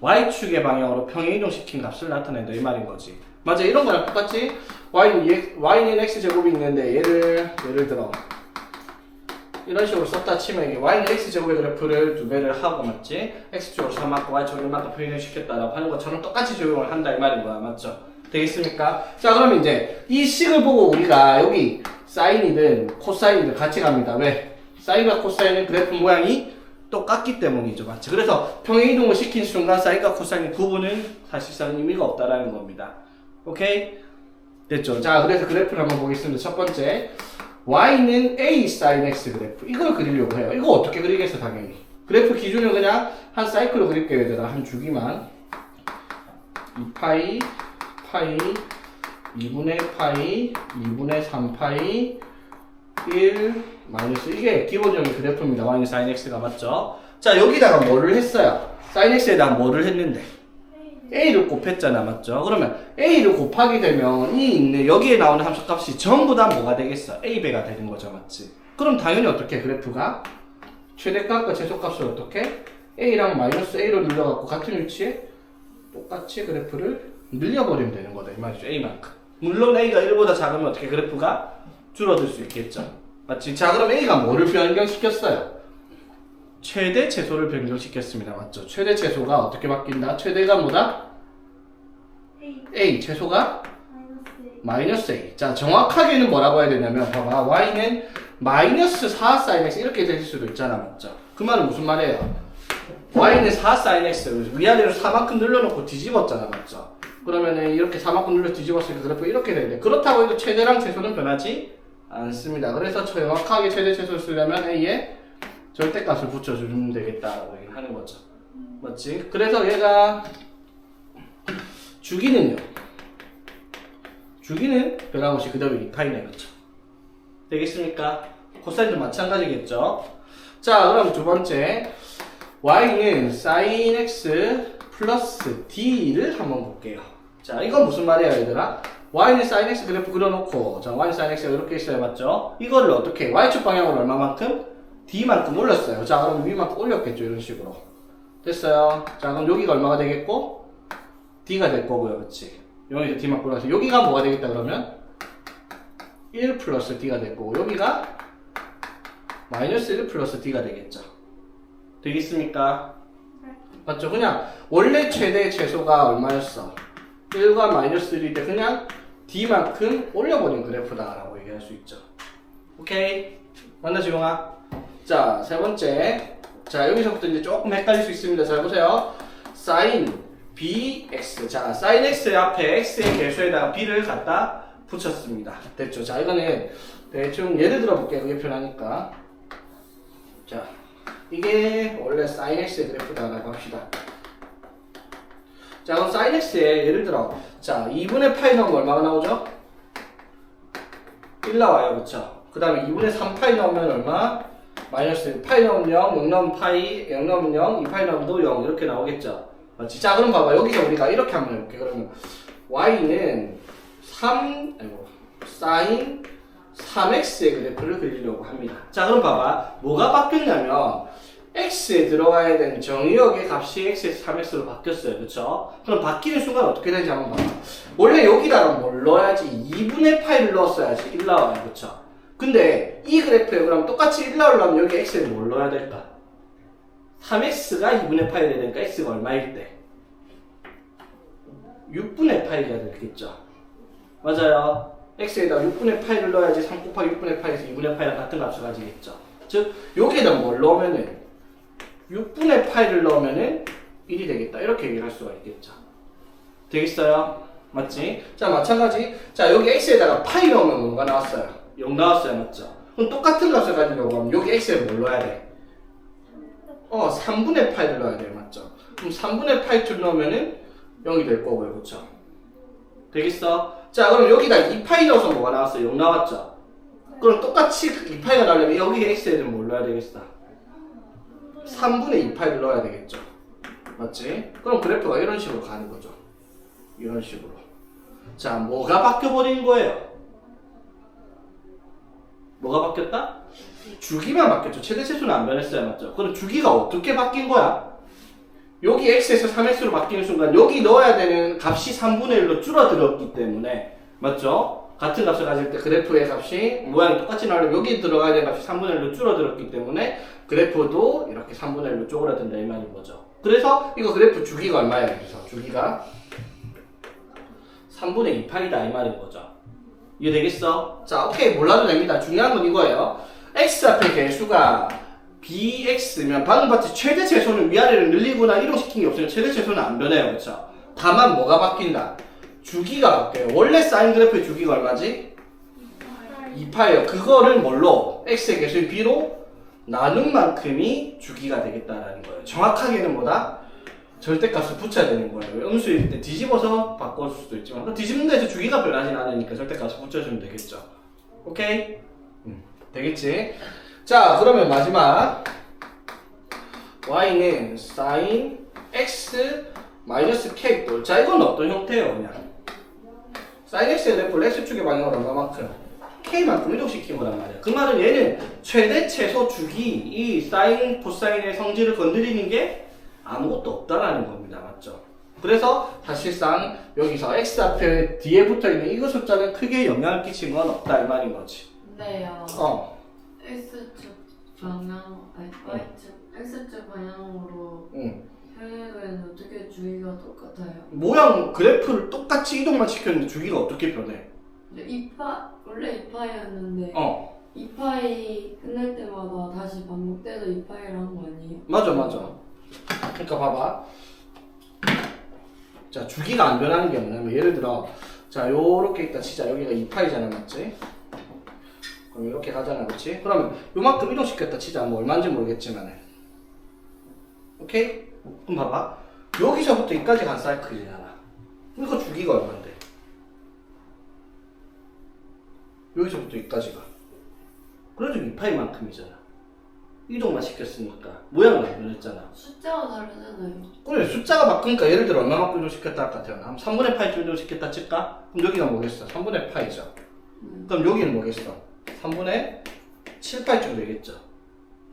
y축의 방향으로 평행이동시킨 값을 나타낸다, 이 말인 거지. 맞아, 이런 거랑 똑같지? y는 x제곱이 있는데, 예를 들어 이런 식으로 썼다 치면, 이게 y는 x제곱의 그래프를 2배를 하고, 맞지? x축으로 3만큼 y축으로 1만큼 평행시켰다라고 하는 것처럼 똑같이 적용을 한다, 이 말인 거야. 맞죠? 되겠습니까? 자, 그러면 이제 이 식을 보고 우리가 여기 사인이든 코사인이든 같이 갑니다. 왜? 사인과 코사인은 그래프 모양이 똑같기 때문이죠. 맞죠? 그래서 평행이동을 시킨 순간 사인과 코사인의 구분은 사실상 의미가 없다라는 겁니다. 오케이? 됐죠? 자, 그래서 그래프를 한번 보겠습니다. 첫 번째, y는 a sin x 그래프. 이걸 그리려고 해요. 이거 어떻게 그리겠어, 당연히. 그래프 기준은 그냥 한 사이클로 그릴게요, 얘들아. 한 주기만. 2파이, 파이, 2분의 파이, 2분의 3파이, 1, 마이너스. 이게 기본적인 그래프입니다. y는 sin x가 맞죠? 자, 여기다가 뭐를 했어요? sin x에다가 뭐를 했는데? a를 곱했잖아, 맞죠? 그러면 a를 곱하게 되면 이 있는 여기에 나오는 함수값이 전부 다 뭐가 되겠어? a배가 되는 거죠, 맞지? 그럼 당연히 어떻게 그래프가 최대값과 최소값을 어떻게 a랑 마이너스 a로 늘려갖고 같은 위치에 똑같이 그래프를 늘려버리면 되는 거다, 이 말이죠. a만큼. 물론 a가 1보다 작으면 어떻게 그래프가 줄어들 수 있겠죠, 맞지? 자, 그럼 a가 뭐를 변경시켰어요? 최대 최소를 변경시켰습니다. 맞죠? 최대 최소가 어떻게 바뀐다? 최대가 뭐다? A. 최소가? 마이너스 A. 자, 정확하게는 뭐라고 해야 되냐면, 봐봐. Y는 마이너스 4 sin X 이렇게 될 수도 있잖아. 맞죠? 그 말은 무슨 말이에요? Y는 4 sin X 위아래로 4만큼 늘려놓고 뒤집었잖아. 맞죠? 그러면은 이렇게 4만큼 늘려 뒤집었으니까 그래프 이렇게 되는데, 그렇다고 해도 최대랑 최소는 변하지 않습니다. 그래서 정확하게 최대 최소를 쓰려면 A에 절대값을 붙여주면 되겠다라고 얘기를 하는 거죠. 맞지? 그래서 얘가 주기는 변함없이 그대로 2파이네, 그렇죠? 되겠습니까? 코사인도 마찬가지겠죠? 자, 그럼 두 번째, y는 sin x 플러스 d를 한번 볼게요. 자, 이건 무슨 말이에요, 얘들아? y는 sin x 그래프 그려놓고, 자, y는 sin x가 이렇게 있어요, 맞죠? 이거를 어떻게, y축 방향으로 얼마만큼? d만큼 올렸어요. 자, 그럼 위만큼 올렸겠죠, 이런 식으로. 됐어요. 자, 그럼 여기가 얼마가 되겠고? d가 될 거고요, 그치? 여기서 d만큼 올라서 여기가 뭐가 되겠다, 그러면? 1 플러스 d가 될 거고, 여기가 마이너스 1 플러스 d가 되겠죠. 되겠습니까? 맞죠? 그냥 원래 최대 최소가 얼마였어? 1과 마이너스 1일 때 그냥 d만큼 올려버린 그래프다라고 얘기할 수 있죠. 오케이? 맞나, 지용아? 자, 세 번째. 자, 여기서부터 이제 조금 헷갈릴 수 있습니다. 잘 보세요. sin bx. 자, sin x 앞에 x의 개수에다가 b를 갖다 붙였습니다. 됐죠? 자, 이거는 대충 예를 들어 볼게요. 그게 편하니까. 자, 이게 원래 sin x의 그래프다라고 합시다. 자, 그럼 sin x에 예를 들어, 자, 2분의 파이 넣으면 얼마가 나오죠? 1 나와요. 그쵸? 그 다음에 2분의 3파이 넣으면 얼마? 마이너스 파이 넣으면 0, 0 넣으면 파이, 0 넣으면 0, 2파이 넣으면 0 이렇게 나오겠죠? 맞지? 자, 그럼 봐봐. 여기서 우리가 이렇게 한번 해볼게. 그러면 y는 sin 3x의 그래프를 그리려고 합니다. 자, 그럼 봐봐. 뭐가 바뀌었냐면 x에 들어가야 되는 정의역의 값이 x에서 3x로 바뀌었어요. 그쵸? 그럼 바뀌는 순간 어떻게 되는지 한번 봐봐. 원래 여기다가 뭘 넣어야지? 2분의 파이를 넣었어야지 1 나와요. 그쵸? 근데 이 그래프에 그럼 똑같이 1 나오려면 여기 x에 뭘 넣어야 될까? 3x가 2분의 파이가 되니까 x가 얼마일 때? 6분의 파이가 되겠죠? 맞아요. x에다 6분의 파이를 넣어야지 3 곱하기 6분의 파이에서 2분의 파이랑 같은 값을 가지겠죠? 즉 여기에다 뭘 넣으면은 6분의 파이를 넣으면은 1이 되겠다. 이렇게 얘기를 할 수가 있겠죠. 되겠어요? 맞지? 자, 마찬가지. 자, 여기 x에다가 파이 넣으면 뭐가 나왔어요? 0 나왔어요. 맞죠? 그럼 똑같은 값을 가지려고 하면 여기 x에 뭘 넣어야 돼? 3분의 파이를 넣어야 돼요. 맞죠? 그럼 3분의 파이를 넣으면은 0이 될 거고요. 그쵸? 되겠어? 자, 그럼 여기다 2파이 넣어서 뭐가 나왔어요? 0 나왔죠? 그럼 똑같이 2파이가 나려면 여기 x에는 뭘 넣어야 되겠어? 3분의 2파이를 넣어야 되겠죠? 맞지? 그럼 그래프가 이런 식으로 가는 거죠. 이런 식으로. 자, 뭐가 바뀌어버린 거예요? 뭐가 바뀌었다? 주기만 바뀌었죠. 최대 최소는 안 변했어요. 맞죠? 그럼 주기가 어떻게 바뀐 거야? 여기 x에서 3x로 바뀌는 순간 여기 넣어야 되는 값이 3분의 1로 줄어들었기 때문에 맞죠? 같은 값을 가질 때 그래프의 값이 모양이 똑같이 나오려면 여기 들어가야 되는 값이 3분의 1로 줄어들었기 때문에 그래프도 이렇게 3분의 1로 쪼그라든다 이 말인 거죠. 그래서 이거 그래프 주기가 얼마예요? 그래서 주기가 3분의 2파이다 이 말인 거죠. 이해되겠어? 자, 오케이. 몰라도 됩니다. 중요한 건 이거예요. x 앞에 개수가 bx면 방금 봤지? 최대 최소는 위아래를 늘리거나 이동시킨 게 없으면 최대 최소는 안 변해요. 그렇죠? 다만 뭐가 바뀐다? 주기가 바뀌어요. 원래 사인 그래프의 주기가 얼마지? 2파예요. 그거를 뭘로? x의 개수인 b로 나눈 만큼이 주기가 되겠다라는 거예요. 정확하게는 뭐다? 절대값을 붙여야 되는 거예요. 음수일 때 뒤집어서 바꿔줄 수도 있지만 그 뒤집는 데서 주기가 변하진 않으니까 절대값을 붙여주면 되겠죠. 오케이? 되겠지? 자, 그러면 마지막 y는 sin x 마이너스 k꼴. 자, 이건 어떤 형태예요? 그냥 sin x의 그래프를 x축의 방향으로 얼마만큼? k만큼 이동시킨 거란 말이야. 그 말은 얘는 최대 최소 주기 이 사인 코사인의 성질을 건드리는 게 아무것도 없다라는 겁니다. 맞죠? 그래서 사실상 여기서 x 앞에 뒤에 붙어있는 이거 숫자는 크게 영향을 끼친 건 없다 이 말인 거지. 근데요. X축 방향, 아니 Y축, X축 방향으로 해외는 어떻게 주기가 똑같아요? 모양 그래프를 똑같이 이동만 시켰는데 주기가 어떻게 변해? 원래 2파이였는데 2파이 끝날 때마다 다시 반복돼서 2파이를 한 거 아니에요? 맞아. 그러니까 봐봐. 자, 주기가 안 변하는 게 뭐냐면 예를 들어 자, 요렇게 있다 치자. 여기가 2파이잖아. 맞지? 그럼 이렇게 가잖아. 그렇지? 그러면 요만큼 이동시켰다 치자. 뭐 얼마인지 모르겠지만 오케이? 그럼 봐봐. 여기서부터 여기까지 간 사이클이잖아. 이거 주기가 얼만데? 여기서부터 여기까지가. 그래도 2파이만큼이잖아. 이동만 시켰으니까 모양은 안 변했잖아. 숫자가 다르잖아요. 그래, 숫자가 바꾸니까 예를 들어 얼마만큼 이동시켰다 할까 같아요. 한 3분의 파이쯤 이동시켰다 칠까? 그럼 여기가 뭐겠어? 3분의 파이죠. 그럼 여기는 뭐겠어? 3분의 7파이쯤 되겠죠.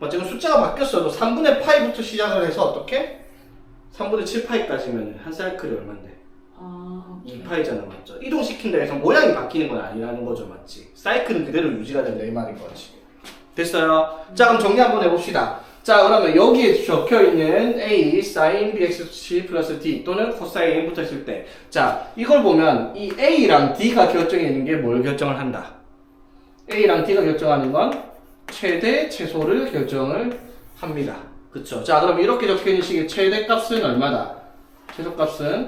맞지? 그럼 숫자가 바뀌었어도 3분의 파이부터 시작을 해서 어떻게? 3분의 7파이까지면 한 사이클이 얼만데? 2파이잖아. 맞죠? 이동시킨다 해서 모양이 바뀌는 건 아니라는 거죠. 맞지? 사이클은 그대로 유지가 된다 이 말인 거지. 됐어요? 자, 그럼 정리 한번 해봅시다. 자, 그러면 여기에 적혀있는 a sin bxc 플러스 d 또는 코사인 n 붙어있을 때 자, 이걸 보면 이 a랑 d가 결정해 있는 게 뭘 결정을 한다? a랑 d가 결정하는 건 최대 최소를 결정을 합니다. 그쵸. 자, 그럼 이렇게 적혀있는 식의 최대값은 얼마다? 최소값은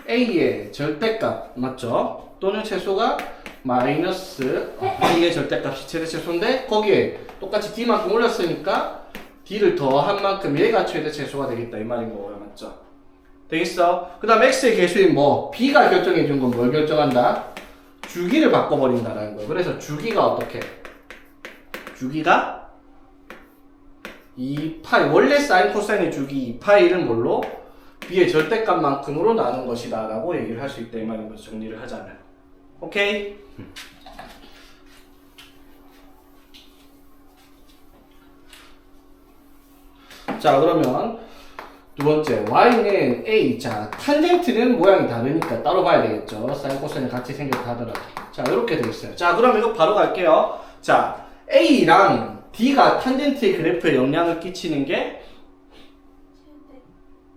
a의 절대값, 맞죠? 또는 최소가 마이너스 b의 절대값이 최대 최소인데 거기에 똑같이 d만큼 올렸으니까 d를 더한 만큼 얘가 최대 최소가 되겠다 이 말인 거고요, 맞죠? 되겠어? 그 다음 x의 개수인 뭐 b가 결정해준 건 뭘 결정한다? 주기를 바꿔버린다라는 거예요. 그래서 주기가 어떻게? 주기가 2파이, 원래 사인 코사인의 주기 2파이를 뭘로? b의 절대값만큼으로 나눈 것이다 라고 얘기를 할 수 있다 이 말인 거죠. 정리를 하자면. 오케이? 자, 그러면 두 번째 y는 a. 자, 탄젠트는 모양이 다르니까 따로 봐야 되겠죠. 사인 코사인이 같이 생겼다 하더라도. 자, 이렇게 되어 있어요. 자, 그럼 이거 바로 갈게요. 자, a랑 d가 탄젠트의 그래프에 영향을 끼치는 게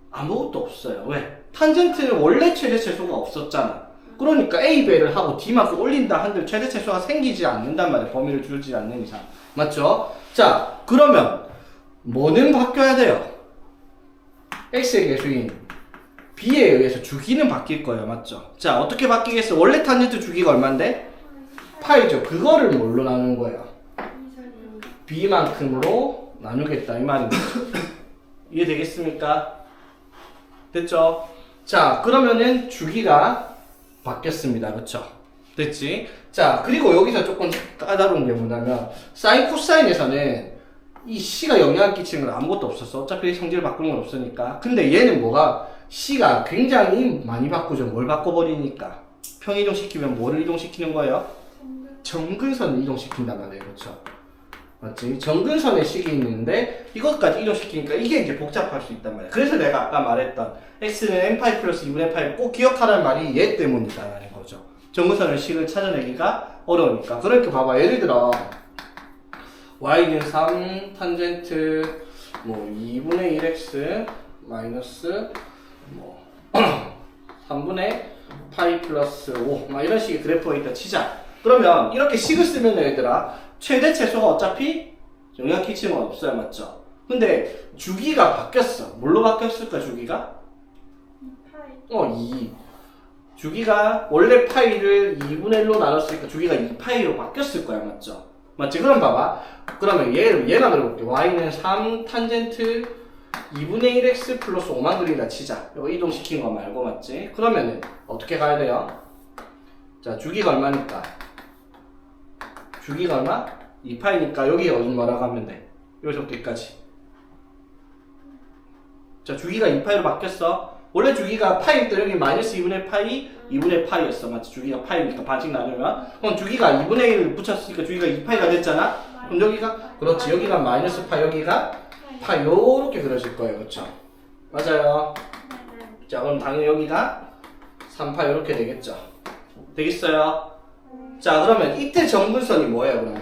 아무것도 없어요. 왜? 탄젠트는 원래 최대 최소가 없었잖아. 그러니까 a배를 하고 d만큼 올린다 한들 최대 최소가 생기지 않는단 말이야. 범위를 줄지 않는 이상. 맞죠? 자, 그러면 뭐는 바뀌어야 돼요? x의 개수인 b에 의해서 주기는 바뀔 거예요. 맞죠? 자, 어떻게 바뀌겠어? 원래 탄젠트 주기가 얼만데? 파이죠. 그거를 뭘로 나누는 거예요? b만큼으로 나누겠다 이 말입니다. 이해되겠습니까? 됐죠? 자, 그러면은 주기가 바뀌었습니다. 그쵸? 됐지? 자, 그리고 여기서 조금 까다로운 게 뭐냐면 사인 코사인에서는 이 c가 영향을 끼치는 건 아무것도 없었어. 어차피 성질을 바꾸는 건 없으니까. 근데 얘는 뭐가 c가 굉장히 많이 바꾸죠. 뭘 바꿔버리니까 평이동시키면 뭐를 이동시키는 거예요? 정근선을 이동시킨단 말이에요. 그쵸? 맞지? 정근선의 식이 있는데 이것까지 이동시키니까 이게 이제 복잡할 수 있단 말이야. 그래서 내가 아까 말했던 x는 n파이 플러스 2분의 파이를 꼭 기억하라는 말이 얘 때문이다라는 거죠. 정근선의 식을 찾아내기가 어려우니까. 그렇게 봐봐. 예를 들어 y는 3 탄젠트 뭐 2분의 1x 마이너스 뭐 3분의 파이 플러스 5 막 이런 식의 그래프가 있다 치자. 그러면 이렇게 식을 쓰면 얘들아 최대 최소가 어차피 영향 끼치는 건 없어요. 맞죠? 근데 주기가 바뀌었어. 뭘로 바뀌었을까 주기가? 2. 주기가 원래 파이를 2분의 1로 나눴으니까 주기가 2파이로 바뀌었을 거야. 맞죠? 맞지? 그럼 봐봐. 그러면 얘나 그려볼게. y는 3 탄젠트 2분의 1x 플러스 5만 그린다 치자. 이거 이동시킨 거 말고 맞지? 그러면은 어떻게 가야 돼요? 자, 주기가 얼마니까? 주기가 얼마? 2파이니까 여기 뭐라고 하면 돼? 여기서부터 여기까지. 자, 주기가 2파이로 바뀌었어. 원래 주기가 파이일 때 여기 마이너스 2분의 파이, 2분의 파이였어. 맞지? 주기가 파이니까 반씩 나누면. 그럼 주기가 2분의 1을 붙였으니까 주기가 2파이가 됐잖아? 그럼 여기가? 그렇지. 여기가 마이너스 파이, 여기가 파이. 요렇게 그려질 거예요. 그쵸? 맞아요. 자, 그럼 당연히 여기가 3파이 요렇게 되겠죠? 되겠어요? 자, 그러면 이때 정근선이 뭐예요, 그러면?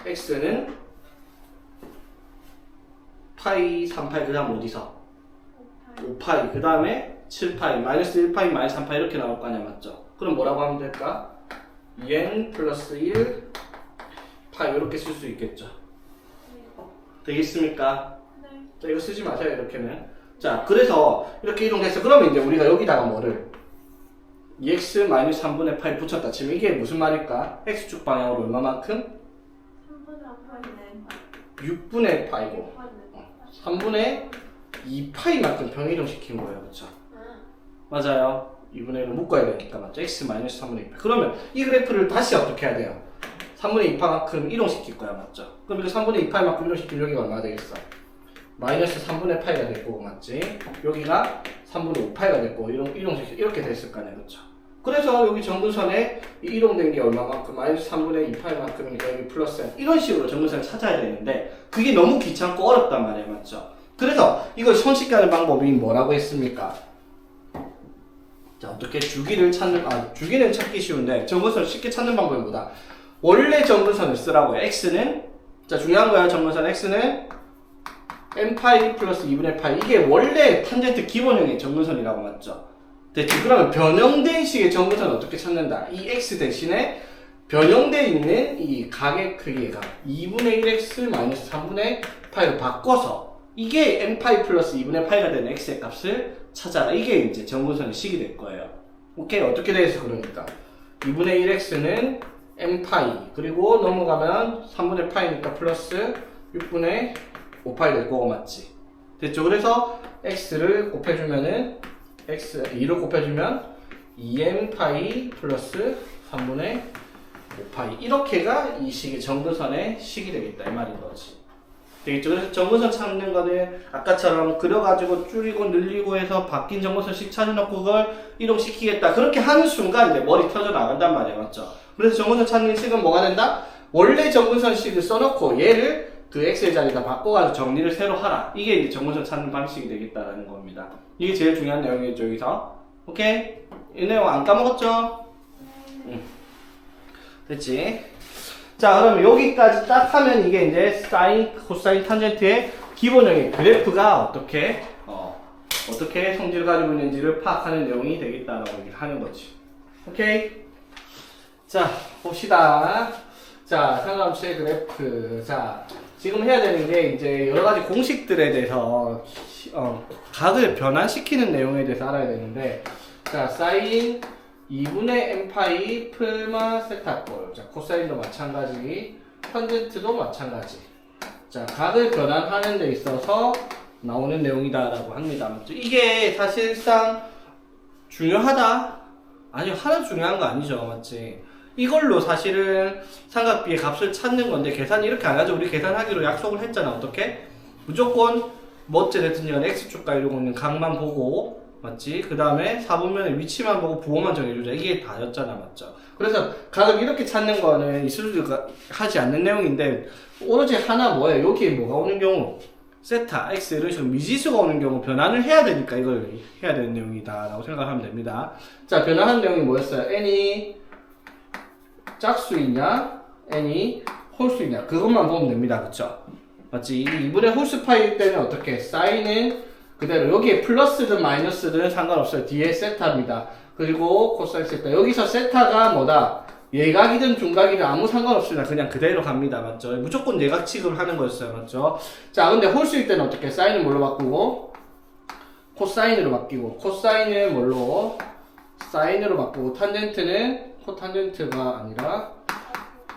x는 파이, 3파이, 그 다음 어디서? 5파이, 그 다음에 7파이, 마이너스 1파이, 마이너스 3파이 이렇게 나올 거 아니야, 맞죠? 그럼 뭐라고 하면 될까? 2n 플러스 1 파이 이렇게 쓸 수 있겠죠? 되겠습니까? 네. 자, 이거 쓰지 마세요, 이렇게는. 자, 그래서 이렇게 이동했어. 그러면 이제 우리가 여기다가 뭐를 2x 마이너스 3분의 파이 붙였다 치면 이게 무슨 말일까? x축 방향으로 얼마만큼? 6분의 파이고 3분의 2파이만큼 평이동시킨 거예요. 그쵸? 맞아요. 2분의 1을 묶어야 되니까 맞죠? x 마이너스 3분의 2파. 그러면 이 그래프를 다시 어떻게 해야 돼요? 3분의 2파만큼 이동시킬 거야. 맞죠? 그럼 이거 3분의 2파이만큼 이동시키면 여기가 얼마나 되겠어? 마이너스 3분의 파이가 될 거고 맞지? 여기가 3분의 5파이가 될 거고 이동시키 이렇게 됐을 거 아니야. 그쵸? 그래서 여기 정근선에 이동된 게 얼마만큼? 마이너스 3분의 2파이만큼이니까 여기 플러스 n. 이런 식으로 정근선을 찾아야 되는데 그게 너무 귀찮고 어렵단 말이에요. 맞죠? 그래서 이걸 손쉽게 하는 방법이 뭐라고 했습니까? 자, 어떻게 주기는 찾기 쉬운데 정근선을 쉽게 찾는 방법이 뭐다? 원래 정근선을 쓰라고요. x는 자 중요한 거야. 정근선 x는 n파이 플러스 2분의 파이 이게 원래 탄젠트 기본형의 정근선이라고 맞죠? 됐지? 그러면 변형된 식의 정근선은 어떻게 찾는다? 이 x 대신에 변형되어 있는 이 각의 크기가 2분의 1x 마이너스 3분의 파이로 바꿔서 이게 n파이 플러스 2분의 파이가 되는 x의 값을 찾아라. 이게 이제 정근선의 식이 될 거예요. 오케이? 어떻게 돼서 그러니까 2분의 1x는 n파이 그리고 넘어가면 3분의 파이니까 플러스 6분의 5파이 될 거고 맞지? 됐죠? 그래서 x를 곱해주면은 x 2를 곱해주면 2n파이 플러스 3분의 5파이 이렇게가 이 식의 정근선의 식이 되겠다 이 말인 거지. 되겠죠? 그래서 정근선 찾는 거는 아까처럼 그려가지고 줄이고 늘리고 해서 바뀐 정근선식 찾아놓고 그걸 이동시키겠다 그렇게 하는 순간 이제 머리 터져 나간단 말이야 맞죠? 그래서 정근선 찾는 식은 뭐가 된다? 원래 정근선식을 써놓고 얘를 그 x의 자리에다 바꿔가지고 정리를 새로 하라 이게 이제 정근선 찾는 방식이 되겠다라는 겁니다. 이게 제일 중요한 내용이죠 여기서. 오케이? 이 내용 안 까먹었죠? 응. 됐지? 자, 그럼 여기까지 딱 하면 이게 이제 사인, 코사인, 탄젠트의 기본적인 그래프가 어떻게 성질을 가지고 있는지를 파악하는 내용이 되겠다라고 얘기를 하는 거지. 오케이? 자, 봅시다. 자, 상관함수의 그래프. 자, 지금 해야 되는 게 이제 여러 가지 공식들에 대해서 각을 변환시키는 내용에 대해서 알아야 되는데, 자, 사인 2분의 n파이 풀마 세타꼴. 자, 코사인도 마찬가지, 탄젠트도 마찬가지. 자, 각을 변환하는 데 있어서 나오는 내용이다라고 합니다. 맞죠? 이게 사실상 중요하다? 아니요, 하나 중요한 거 아니죠. 맞지? 이걸로 사실은 삼각비의 값을 찾는 건데 계산이 이렇게 안 하죠. 우리 계산하기로 약속을 했잖아. 어떻게? 무조건 뭐 어째 됐든지 간에 x축과 이러고 있는 각만 보고 맞지? 그 다음에 4분면의 위치만 보고 부호만 정해주자. 이게 다였잖아. 맞죠? 그래서 각을 이렇게 찾는 거는 이슬루가 하지 않는 내용인데 오로지 하나 뭐예요? 여기에 뭐가 오는 경우 세타, x 이런 식으로 미지수가 오는 경우 변환을 해야 되니까 이걸 해야 되는 내용이다 라고 생각하면 됩니다. 자, 변환한 내용이 뭐였어요? n이 짝수이냐 n이 홀수이냐 그것만 보면 됩니다. 그쵸? 맞지? 2분의 홀수 파일 때는 어떻게? 사인은 그대로 여기에 플러스든 마이너스든 상관없어요. 뒤에 세타입니다. 그리고 코사인 세타. 여기서 세타가 뭐다? 예각이든 중각이든 아무 상관없습니다. 그냥 그대로 갑니다. 맞죠? 무조건 예각 취급을 하는 거였어요. 맞죠? 자, 근데 홀수일 때는 어떻게? 사인을 뭘로 바꾸고? 코사인으로 바뀌고, 코사인은 뭘로? 사인으로 바꾸고, 탄젠트는 코탄젠트가 아니라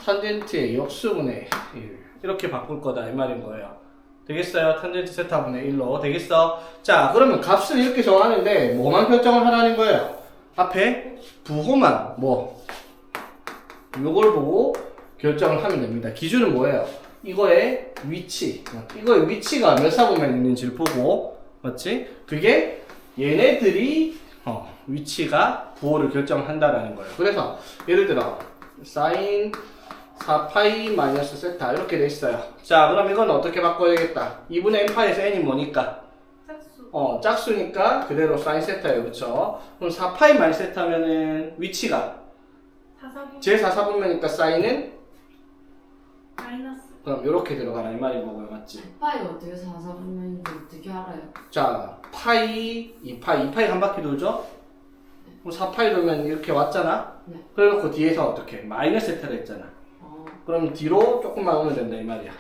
탄젠트의 역수분의 1. 이렇게 바꿀 거다. 이 말인 거예요. 되겠어요? 탄젠트 세타분의 1로. 되겠어? 자, 그러면 값을 이렇게 정하는데 뭐만 결정을 하라는 거예요? 앞에 부호만 요걸 보고 결정을 하면 됩니다. 기준은 뭐예요? 이거의 위치. 이거의 위치가 몇 사분면 있는지를 보고 맞지? 그게 얘네들이 위치가 부호를 결정한다라는 거예요. 그래서 예를 들어 사인 4파이 마이너스 세타 이렇게 돼 있어요. 자, 그럼 이건 어떻게 바꿔야 되겠다? 2분의 n파이에서 n이 뭐니까? 짝수. 짝수니까 그대로 사인 세타예요. 그쵸? 그럼 4파이 마이너스 세타면은 위치가 4사분. 제 4사분면이니까 사인은 마이너스. 그럼 이렇게 들어가라 이 말인 거고요. 맞지? 파이가 어떻게 4사분면인지 어떻게 알아요? 자, 파이, 2파이 한 바퀴 돌죠? 그럼 4파이 돌면 이렇게 왔잖아? 네. 그래놓고 뒤에서 어떻게? 마이너스 세타를 했잖아. 그럼 뒤로 조금만 오면 된다 이 말이야.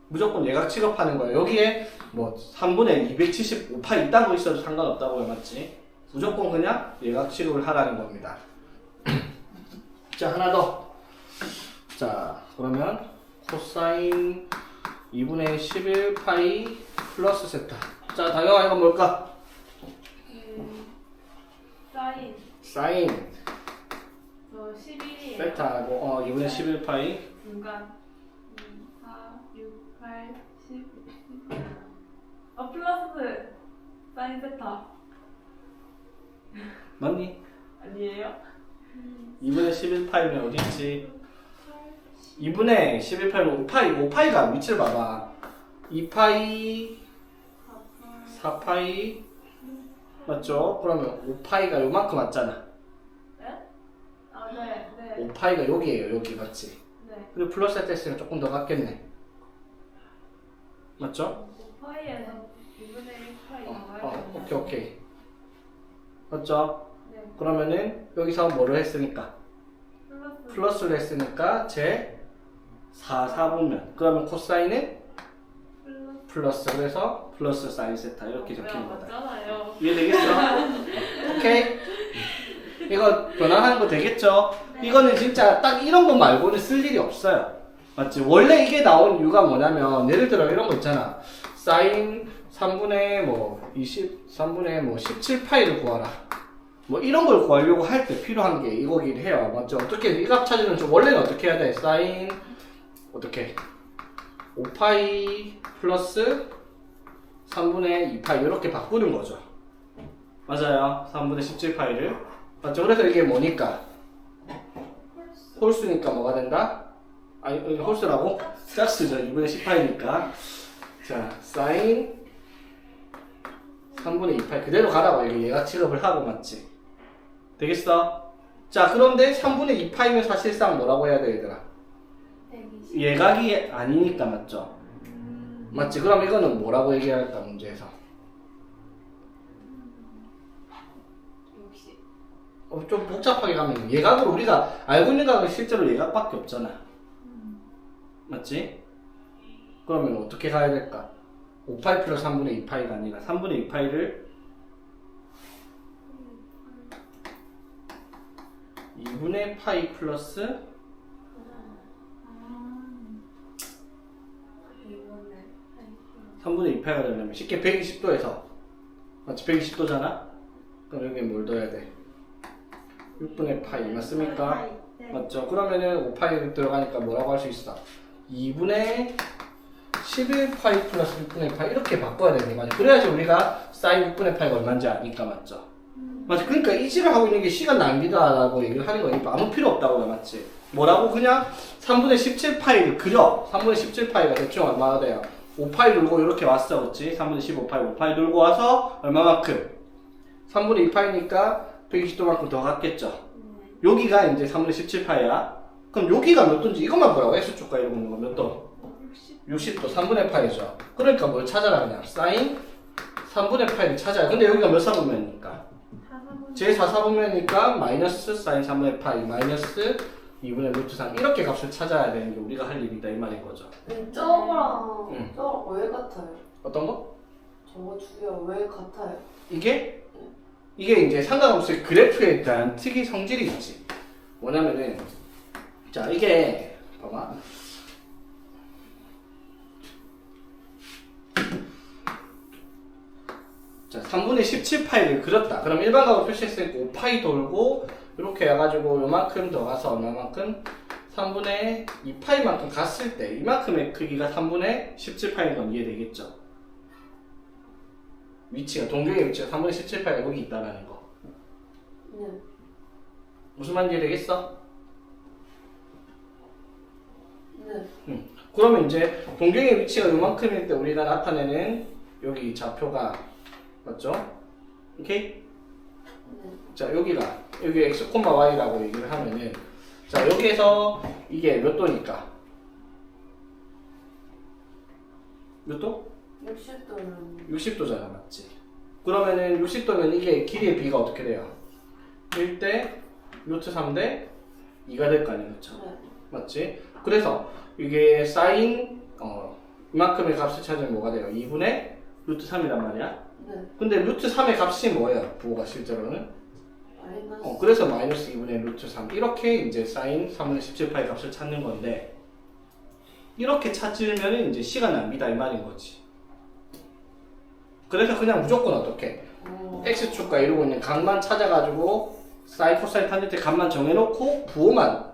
무조건 예각 취급하는 거야. 여기에 뭐 3분의 275파이 이딴 거 있어도 상관없다고요. 맞지? 무조건 그냥 예각 취급을 하라는 겁니다. 자, 하나 더. 자, 그러면 코사인 2분의 11파이 플러스 세타. 자, 다영아 이건 뭘까? 사인. 사인 저 11이에요. 세타하고 2분의 11파이 중간 2, 4, 6, 8, 10, 11. 플러스 사인 세타. 맞니? 아니에요? 2분의 11파이면 어디 있지? 2분의 11파이면 5파이, 5파이가 위치를 봐봐. 2파이, 4파이, 맞죠? 그러면 5파이가 요만큼 왔잖아. 네? 아, 네, 네. 5파이가 여기에요, 여기 맞지? 네. 그리고 플러스 했으면 조금 더 같겠네. 맞죠? 5파이에서 2분의 1파이 나와요. 오케이. 맞죠? 네. 그러면은 여기서 뭐를 했으니까? 플러스를 했으니까 제 4분면. 그러면 코사인은? 플러스 그래서 플러스 사인 세타 이렇게 적힌 거다. 맞잖아요. 이해되겠죠? 오케이? 이거 변환하는 거 되겠죠? 이거는 진짜 딱 이런 거 말고는 쓸 일이 없어요. 맞지? 원래 이게 나온 이유가 뭐냐면 예를 들어 이런 거 있잖아. 사인 3분의 뭐 20, 3분의 뭐 17파이를 구하라. 뭐 이런 걸 구하려고 할 때 필요한 게 이거긴 해요. 맞죠? 어떻게 이 값 찾으면 좀 원래는 어떻게 해야 돼? 사인 어떻게? 5파이 플러스 3분의 2파이 이렇게 바꾸는 거죠. 맞아요. 3분의 17파이를. 맞죠? 그래서 이게 뭐니까? 홀수니까 뭐가 된다? 아니, 홀수라고? 짝수죠. 2분의 10파이니까. 자, 사인 3분의 2파이. 그대로 가라고. 이게 얘가 취급을 하고, 맞지? 되겠어? 자, 그런데 3분의 2파이면 사실상 뭐라고 해야 돼, 얘들아? 120. 예각이 아니니까, 맞죠? 맞지? 그럼 이거는 뭐라고 얘기해야 할까, 문제에서? 60. 좀 복잡하게 가면 예각으로 우리가 알고 있는 각은 실제로 예각밖에 없잖아. 맞지? 그러면 어떻게 가야 될까? 5파이 플러스 3분의 2파이가 아니라 3분의 2파이를 2분의 파이 플러스 3분의 2파이가 되려면 쉽게 120도에서 맞지? 120도잖아? 그럼 여기에 뭘 넣어야 돼? 6분의 파이 맞습니까? 네. 맞죠? 그러면은 5파이 들어가니까 뭐라고 할 수 있어? 2분의 11파이 플러스 6분의 파이 이렇게 바꿔야 되는 거지. 그래야지 우리가 사인 6분의 파이가 얼마인지 아니까 맞죠? 맞지? 그러니까 이 식을 하고 있는 게 시간 낭비다라고 얘기를 하는 거니까 아무 필요 없다고요. 맞지? 뭐라고? 그냥 3분의 17파이를 그려. 3분의 17파이가 대충 얼마나 돼요? 5파이 돌고 이렇게 왔어. 그치? 3분의 15파이 5파이 돌고 와서 얼마만큼? 3분의 2파이니까 120도만큼 더 갔겠죠? 여기가 이제 3분의 17파이야. 그럼 여기가 몇 도인지 이것만 보라고. X축과 이러고 있는 거 몇 도? 60도 3분의 파이죠. 그러니까 뭘 찾아라 그냥 사인 3분의 파이를 찾아야. 근데 여기가 몇 사분면이니까? 제4사분면이니까 마이너스 사인 3분의 파이 마이너스 2분의 루트 3 이렇게 값을 찾아야 되는 게 우리가 할 일이다 이 말인 거죠. 저거랑 응. 저거랑 왜 같아요? 어떤 거? 저거 두개가 왜 같아요? 이게 이제 상관없이 그래프에 대한 특이 성질이 있지. 뭐냐면은 자 이게 봐봐. 자 3분의 17파이를 그렸다. 그럼 일반각으로 표시했으니까 5파이 돌고 이렇게 해가지고 요만큼 더 가서 얼마만큼? 3분의 2파이만큼 갔을 때 이만큼의 크기가 3분의 17파이인 건 이해되겠죠? 위치가 동경의 위치가 3분의 17파이가 여기 있다라는 거. 네. 무슨 말인지 이해되겠어? 네. 그러면 이제 동경의 위치가 요만큼일 때 우리가 나타내는 여기 좌표가 맞죠? 오케이? 네. 자 여기가 여기 x, y라고 얘기를 하면은 자 여기에서 이게 몇 도니까? 몇 도? 60도는 60도잖아 맞지? 그러면은 60도면 이게 길이의 비가 어떻게 돼요? 1대 루트 3대 2가 될 거 아니에요 그쵸? 네. 맞지? 그래서 이게 사인 이만큼의 값을 찾으면 뭐가 돼요? 2분의 루트 3이란 말이야. 네. 근데 루트 3의 값이 뭐예요? 부호가 실제로는? 마이너스 그래서 마이너스 2분의 루트 3 이렇게 이제 사인 3분의 17파의 값을 찾는 건데 이렇게 찾으면 이제 시간 낭비다 이 말인 거지. 그래서 그냥 무조건 어떻게? X축과 이루고 있는 각만 찾아가지고 사인, 코사인, 탄젠트 값만 정해놓고 부호만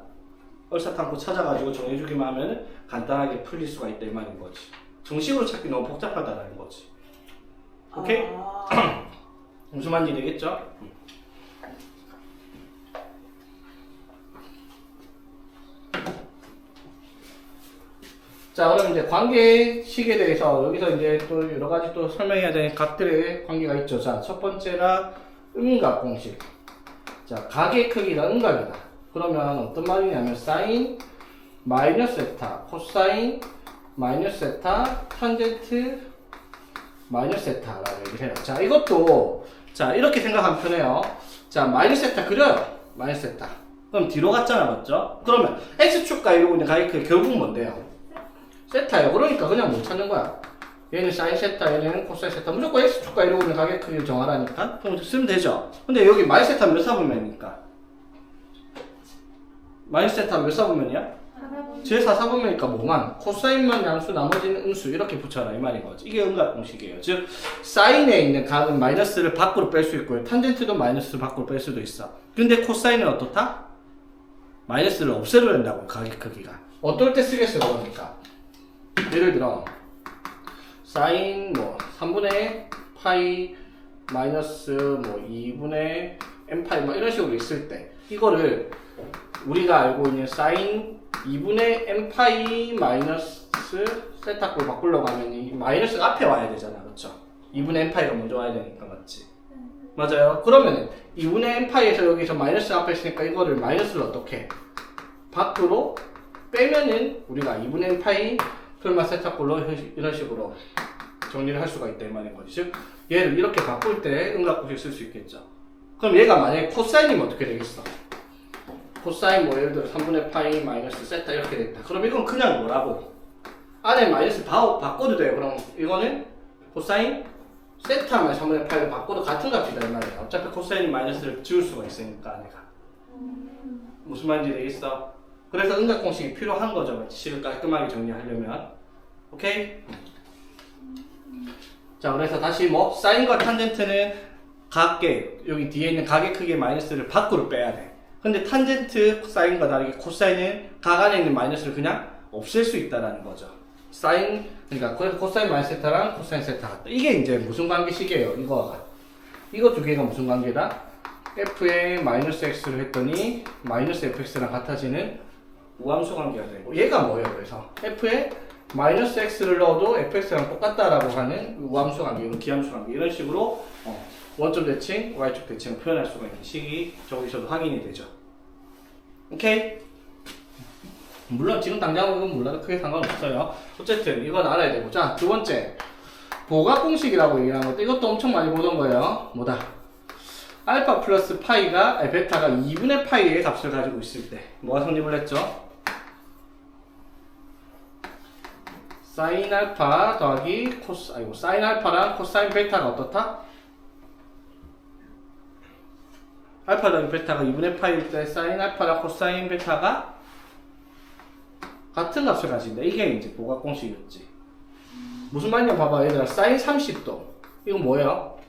얼사탄고 찾아가지고 정해주기만 하면 간단하게 풀릴 수가 있다 이 말인 거지. 정식으로 찾기 너무 복잡하다라는 거지. 오케이? 아, 무슨 말인지 되겠죠? 자, 그럼 이제 관계식에 대해서 여기서 이제 또 여러 가지 또 설명해야 되는 각들의 관계가 있죠. 자, 첫 번째가 음각 공식. 자, 각의 크기가 음각이다. 그러면 어떤 말이냐면 사인 마이너스 세타, 코사인 마이너스 세타, 탄젠트 마이너스 세타라고 얘기를 해요. 자, 이것도 자 이렇게 생각하면 편해요. 자, 마이너스 세타 그려요. 마이너스 세타. 그럼 뒤로 갔잖아, 맞죠? 그러면 x축과 이루고 있는 각의 크기 결국 뭔데요? 세타예요. 그러니까 그냥 못 찾는 거야. 얘는 사인 세타, 얘는 코사인 세타. 무조건 x축과 이러고 있는 가격 크기를 정하라니까. 그럼 쓰면 되죠. 근데 여기 마이너스 세타 몇 사분면이니까? 마이너스 세타 몇 사분면이야? 제4사분면이니까 뭐만? 코사인만 양수, 나머지는 음수 이렇게 붙여라 이 말인 거지. 이게 음각 공식이에요. 즉 사인에 있는 각은 마이너스를 밖으로 뺄 수 있고요. 탄젠트도 마이너스를 밖으로 뺄 수도 있어. 근데 코사인은 어떻다? 마이너스를 없애려 된다고 가격 크기가. 어떨 때 쓰겠어요 그러니까. 예를 들어 사인 뭐 3분의 파이 마이너스 뭐 2분의 n 파이 막 이런 식으로 있을 때 이거를 우리가 알고 있는 사인 2분의 n 파이 마이너스 세타꼴 바꾸려고 하면 이 마이너스가 앞에 와야 되잖아, 그렇죠? 2분의 n 파이가 먼저 와야 되니까 맞지? 맞아요. 그러면 2분의 n 파이에서 여기서 마이너스 앞에 있으니까 이거를 마이너스를 어떻게 밖으로 빼면은 우리가 2분의 n 파이 설마 세타꼴로 이런 식으로 정리를 할 수가 있다 이 말인 거지. 즉 얘를 이렇게 바꿀 때 음각공식 쓸 수 있겠죠. 그럼 얘가 만약에 코사인이면 어떻게 되겠어? 코사인 뭐 예를 들어 3분의 파이 마이너스 세타 이렇게 됐다. 그럼 이건 그냥 뭐라고? 안에 마이너스 바꿔도 돼요. 그럼 이거는 코사인 세타만 3분의 파이를 바꿔도 같은 값이다 이 말이야. 어차피 코사인이 마이너스를 지울 수가 있으니까 안에가. 무슨 말인지 되겠어? 그래서 음각공식이 필요한 거죠. 식을 깔끔하게 정리하려면. 오케이? 자, 그래서 다시 뭐 사인과 탄젠트는 각계 여기 뒤에 있는 각의 크기의 마이너스를 밖으로 빼야 돼. 근데 탄젠트 사인과 다르게 코사인은 각 안에 있는 마이너스를 그냥 없앨 수 있다라는 거죠. 사인 그러니까 코사인 마이너스 세타랑 코사인 세타 같다. 이게 이제 무슨 관계식이에요? 이거 두 개가 무슨 관계다? f에 마이너스 x를 했더니 마이너스 fx랑 같아지는 우함수 관계가 되고 얘가 뭐예요? 그래서 f에 마이너스 x를 넣어도 fx랑 똑같다라고 하는 우함수 관계, 이건 기함수 관계 이런 식으로 원점 대칭, y축 대칭을 표현할 수가 있는 식이 저기서도 확인이 되죠. 오케이? 물론 지금 당장 이건 몰라도 크게 상관없어요. 어쨌든 이건 알아야 되고. 자, 두 번째 보각공식이라고 얘기하는 것도 이것도 엄청 많이 보던 거예요. 뭐다? 알파 플러스 파이가 베타가 2분의 파이의 값을 가지고 있을 때 뭐가 성립을 했죠? 사인 알파 더하기 사인 알파랑 코사인 베타가 어떻다? 알파 더하기 베타가 2분의 파이일 때 사인 알파랑 코사인 베타가 같은 값을 가진다. 이게 이제 보각공식이었지. 무슨 말이냐 봐봐 얘들아. 사인 30도 이건 뭐예요?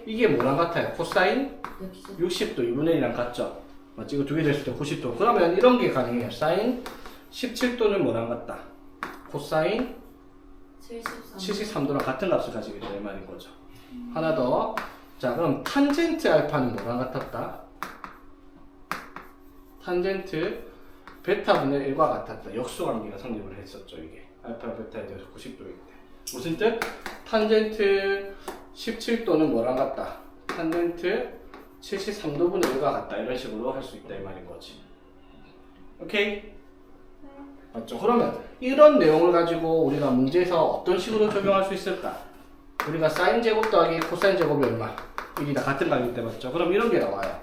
이게 뭐랑 같아요? 코사인 60도 2분의 1이랑 같죠? 맞지? 이거 두 개 됐을 때 90도. 그러면 이런 게 가능해요. 사인 17도는 뭐랑 같다? 코사인 73도랑 같은 값을 가지게 되는 말인 거죠. 하나 더. 자, 그럼 탄젠트 알파는 뭐랑 같았다? 탄젠트 베타분의 1과 같았다. 역수관계가 성립을 했었죠. 이게 알파 베타에 대해서 90도일 때. 무슨 뜻? 탄젠트 17도는 뭐랑 같다? 탄젠트 73도분의 1과 같다. 이런 식으로 할 수 있다 이 말인 거지. 오케이? 맞죠? 그러면 이런 내용을 가지고 우리가 문제에서 어떤 식으로 적용할 수 있을까? 우리가 사인 제곱 더하기 코사인 제곱이 얼마? 1이다. 같은 관계 때 맞죠? 그럼 이런 게 나와요.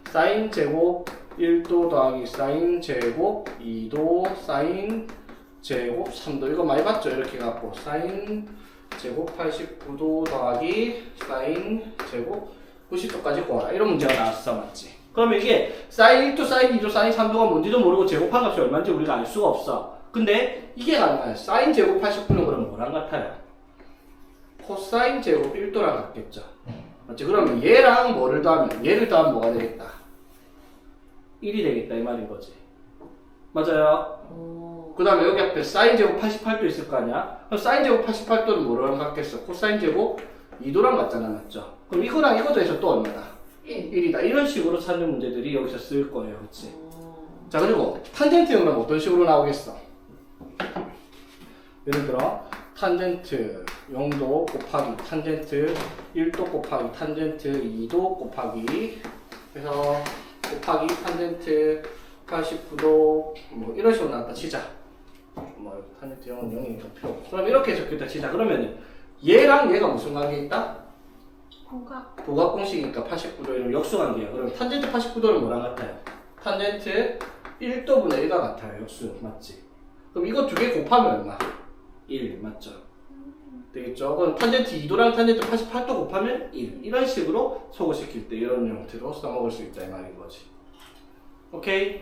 사인 제곱 1도 더하기 사인 제곱 2도 사인 제곱 3도. 이거 많이 봤죠? 이렇게 갖고 사인 제곱 89도 더하기 사인 제곱 90도까지 구하라. 이런 문제가 나왔어. 맞지? 그러면 이게 사인 1도 사인 2도 사인 3도가 뭔지도 모르고 제곱한 값이 얼마인지 우리가 알 수가 없어. 근데 이게 가능해요. 사인 제곱 89는 그럼 뭐랑 같아요? 코사인 제곱 1도랑 같겠죠. 맞지? 그러면 얘랑 뭐를 더하면 얘를 더하면 뭐가 되겠다? 1이 되겠다 이 말인 거지. 맞아요? 그 다음에 여기 앞에 사인 제곱 88도 있을 거 아니야? 그럼 사인 제곱 88도는 뭐랑 같겠어? 코사인 제곱 2도랑 같잖아. 맞죠? 그럼 이거랑 이거 더해서 또 얼마다? 1이다. 이런 식으로 찾는 문제들이 여기서 쓸 거예요. 그치? 자, 그리고 탄젠트는 어떤 식으로 나오겠어? 예를 들어 탄젠트 0도 곱하기 탄젠트 1도 곱하기 탄젠트 2도 곱하기 해서 곱하기 탄젠트 89도 뭐 이런 식으로 나왔다 치자. 뭐 탄젠트 0은 0이니까 필요 없고. 그럼 이렇게 적혔다 치자. 그러면은 얘랑 얘가 무슨 관계 있다? 보각공식이니까 89도 이런 역수관계야. 그럼 탄젠트 89도는 뭐랑 같아요? 탄젠트 1도분의 1과 같아요. 역수 맞지? 그럼 이거 두 개 곱하면 얼마? 1 맞죠? 되겠죠? 그럼 탄젠트 2도랑 탄젠트 88도 곱하면 1. 이런 식으로 소거시킬 때 이런 형태로 써먹을 수 있다 이 말인 거지. 오케이?